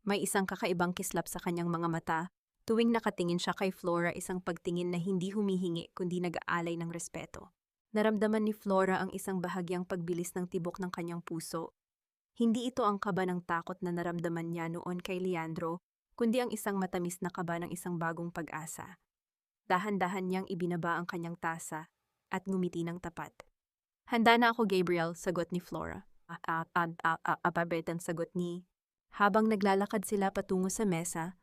May isang kakaibang kislap sa kanyang mga mata. Tuwing nakatingin siya kay Flora, isang pagtingin na hindi humihingi kundi nag-aalay ng respeto. Naramdaman ni Flora ang isang bahagyang pagbilis ng tibok ng kanyang puso. Hindi ito ang kaba ng takot na naramdaman niya noon kay Leandro, kundi ang isang matamis na kaba ng isang bagong pag-asa. Dahan-dahan niyang ibinaba ang kanyang tasa at ngumiti ng tapat. Handa na ako, Gabriel, sagot ni Flora. Ang sagot ni. Habang naglalakad sila patungo sa mesa,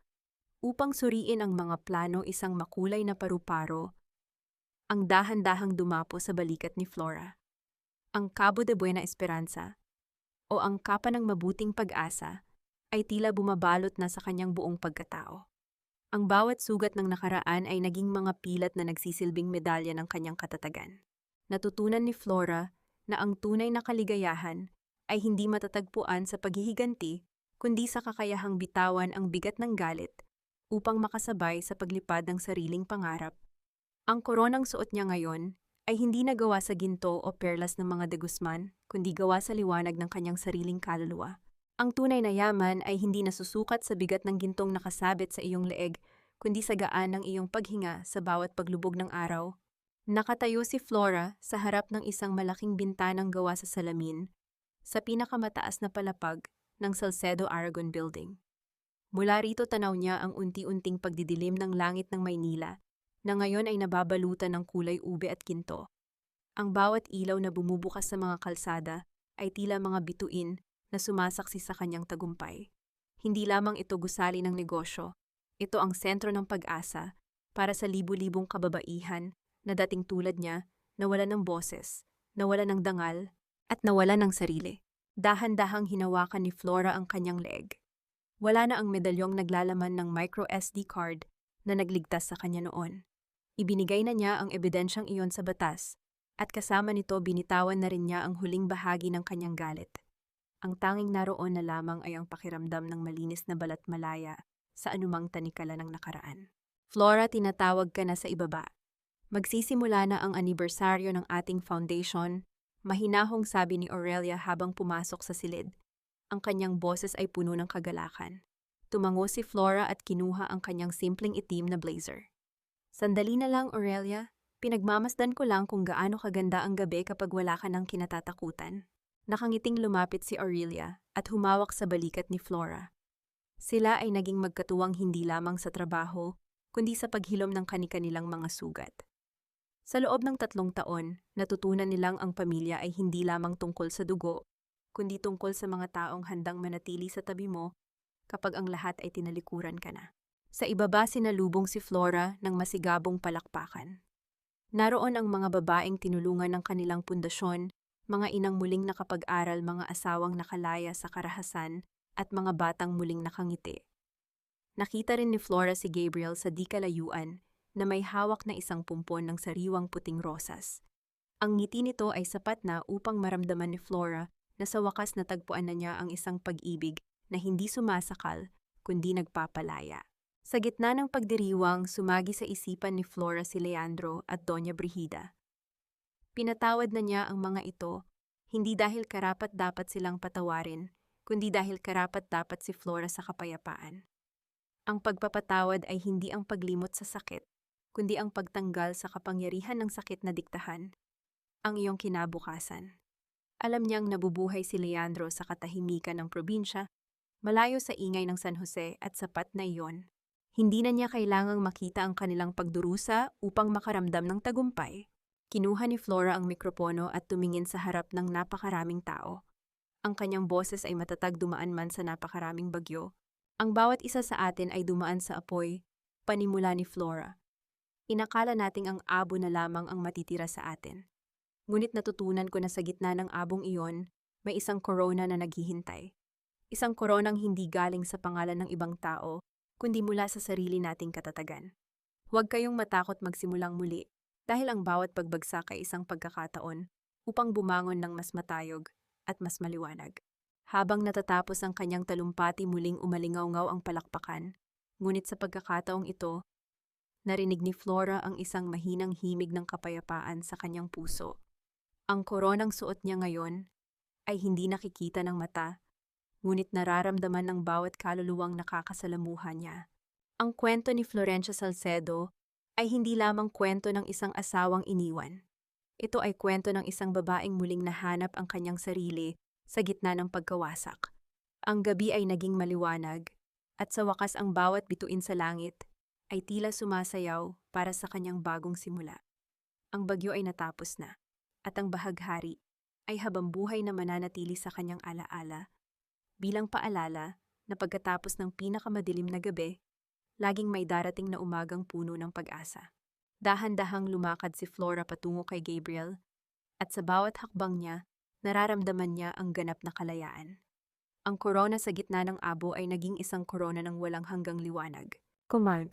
upang suriin ang mga plano, isang makulay na paru-paro ang dahan-dahang dumapo sa balikat ni Flora. Ang Cabo de Buena Esperanza, o ang Kapa ng Mabuting Pag-asa, ay tila bumabalot na sa kanyang buong pagkatao. Ang bawat sugat ng nakaraan ay naging mga pilat na nagsisilbing medalya ng kanyang katatagan. Natutunan ni Flora na ang tunay na kaligayahan ay hindi matatagpuan sa paghihiganti, kundi sa kakayahang bitawan ang bigat ng galit upang makasabay sa paglipad ng sariling pangarap. Ang koronang suot niya ngayon ay hindi nagawa sa ginto o perlas ng mga de Guzman, kundi gawa sa liwanag ng kanyang sariling kaluluwa. Ang tunay na yaman ay hindi nasusukat sa bigat ng gintong nakasabit sa iyong leeg, kundi sa gaan ng iyong paghinga sa bawat paglubog ng araw. Nakatayo si Flora sa harap ng isang malaking bintanang gawa sa salamin, sa pinakamataas na palapag ng Salcedo Aragon Building. Mula rito tanaw niya ang unti-unting pagdidilim ng langit ng Maynila, na ngayon ay nababalutan ng kulay ube at ginto. Ang bawat ilaw na bumubukas sa mga kalsada ay tila mga bituin na sumasaksi sa kanyang tagumpay. Hindi lamang ito gusali ng negosyo, ito ang sentro ng pag-asa para sa libu-libong kababaihan na dating tulad niya, nawalan ng boses, nawalan ng dangal, at nawalan ng sarili. Dahan-dahang hinawakan ni Flora ang kanyang leeg. Wala na ang medalyong naglalaman ng micro SD card na nagligtas sa kanya noon. Ibinigay na niya ang ebidensyang iyon sa batas, at kasama nito binitawan na rin niya ang huling bahagi ng kanyang galit. Ang tanging naroon na lamang ay ang pakiramdam ng malinis na balat malaya sa anumang tanikala ng nakaraan. Flora, tinatawag ka na sa ibaba. Magsisimula na ang anibersaryo ng ating foundation, mahinahong sabi ni Aurelia habang pumasok sa silid. Ang kanyang boses ay puno ng kagalakan. Tumango si Flora at kinuha ang kanyang simpleng itim na blazer. Sandali na lang, Aurelia. Pinagmamasdan ko lang kung gaano kaganda ang gabi kapag wala ka ng kinatatakutan. Nakangiting lumapit si Aurelia at humawak sa balikat ni Flora. Sila ay naging magkatuwang hindi lamang sa trabaho, kundi sa paghilom ng kani-kanilang mga sugat. Sa loob ng 3 taon, natutunan nilang ang pamilya ay hindi lamang tungkol sa dugo, kundi tungkol sa mga taong handang manatili sa tabi mo kapag ang lahat ay tinalikuran ka na. Sa ibaba sinalubong si Flora ng masigabong palakpakan. Naroon ang mga babaeng tinulungan ng kanilang pundasyon, mga inang muling nakapag-aral, mga asawang nakalaya sa karahasan, at mga batang muling nakangiti. Nakita rin ni Flora si Gabriel sa di kalayuan na may hawak na isang pumpon ng sariwang puting rosas. Ang ngiti nito ay sapat na upang maramdaman ni Flora na sa wakas natagpuan na niya ang isang pag-ibig na hindi sumasakal, kundi nagpapalaya. Sa gitna ng pagdiriwang, sumagi sa isipan ni Flora si Leandro at Doña Brigida. Pinatawad na niya ang mga ito, hindi dahil karapat-dapat silang patawarin, kundi dahil karapat-dapat si Flora sa kapayapaan. Ang pagpapatawad ay hindi ang paglimot sa sakit, kundi ang pagtanggal sa kapangyarihan ng sakit na diktahan ang iyong kinabukasan. Alam niyang nabubuhay si Leandro sa katahimikan ng probinsya, malayo sa ingay ng San Jose, at sapat na iyon. Hindi na niya kailangang makita ang kanilang pagdurusa upang makaramdam ng tagumpay. Kinuha ni Flora ang mikropono at tumingin sa harap ng napakaraming tao. Ang kanyang boses ay matatag dumaan man sa napakaraming bagyo. Ang bawat isa sa atin ay dumaan sa apoy, panimula ni Flora. Inakala nating ang abo na lamang ang matitira sa atin. Ngunit natutunan ko na sa gitna ng abong iyon, may isang korona na naghihintay. Isang koronang hindi galing sa pangalan ng ibang tao, kundi mula sa sarili nating katatagan. Huwag kayong matakot magsimulang muli, dahil ang bawat pagbagsak ay isang pagkakataon upang bumangon ng mas matayog at mas maliwanag. Habang natatapos ang kanyang talumpati, muling umalingaw-ngaw ang palakpakan, ngunit sa pagkakataong ito, narinig ni Flora ang isang mahinang himig ng kapayapaan sa kanyang puso. Ang koronang suot niya ngayon ay hindi nakikita ng mata, ngunit nararamdaman ng bawat kaluluwang nakakasalamuha niya. Ang kwento ni Florencia Salcedo ay hindi lamang kwento ng isang asawang iniwan. Ito ay kwento ng isang babaeng muling nahanap ang kanyang sarili sa gitna ng pagkawasak. Ang gabi ay naging maliwanag, at sa wakas ang bawat bituin sa langit ay tila sumasayaw para sa kanyang bagong simula. Ang bagyo ay natapos na, at ang bahaghari ay habambuhay na mananatili sa kanyang alaala, bilang paalala na pagkatapos ng pinakamadilim na gabi, laging may darating na umagang puno ng pag-asa. Dahan-dahang lumakad si Flora patungo kay Gabriel, at sa bawat hakbang niya, nararamdaman niya ang ganap na kalayaan. Ang korona sa gitna ng abo ay naging isang korona ng walang hanggang liwanag. Kumag.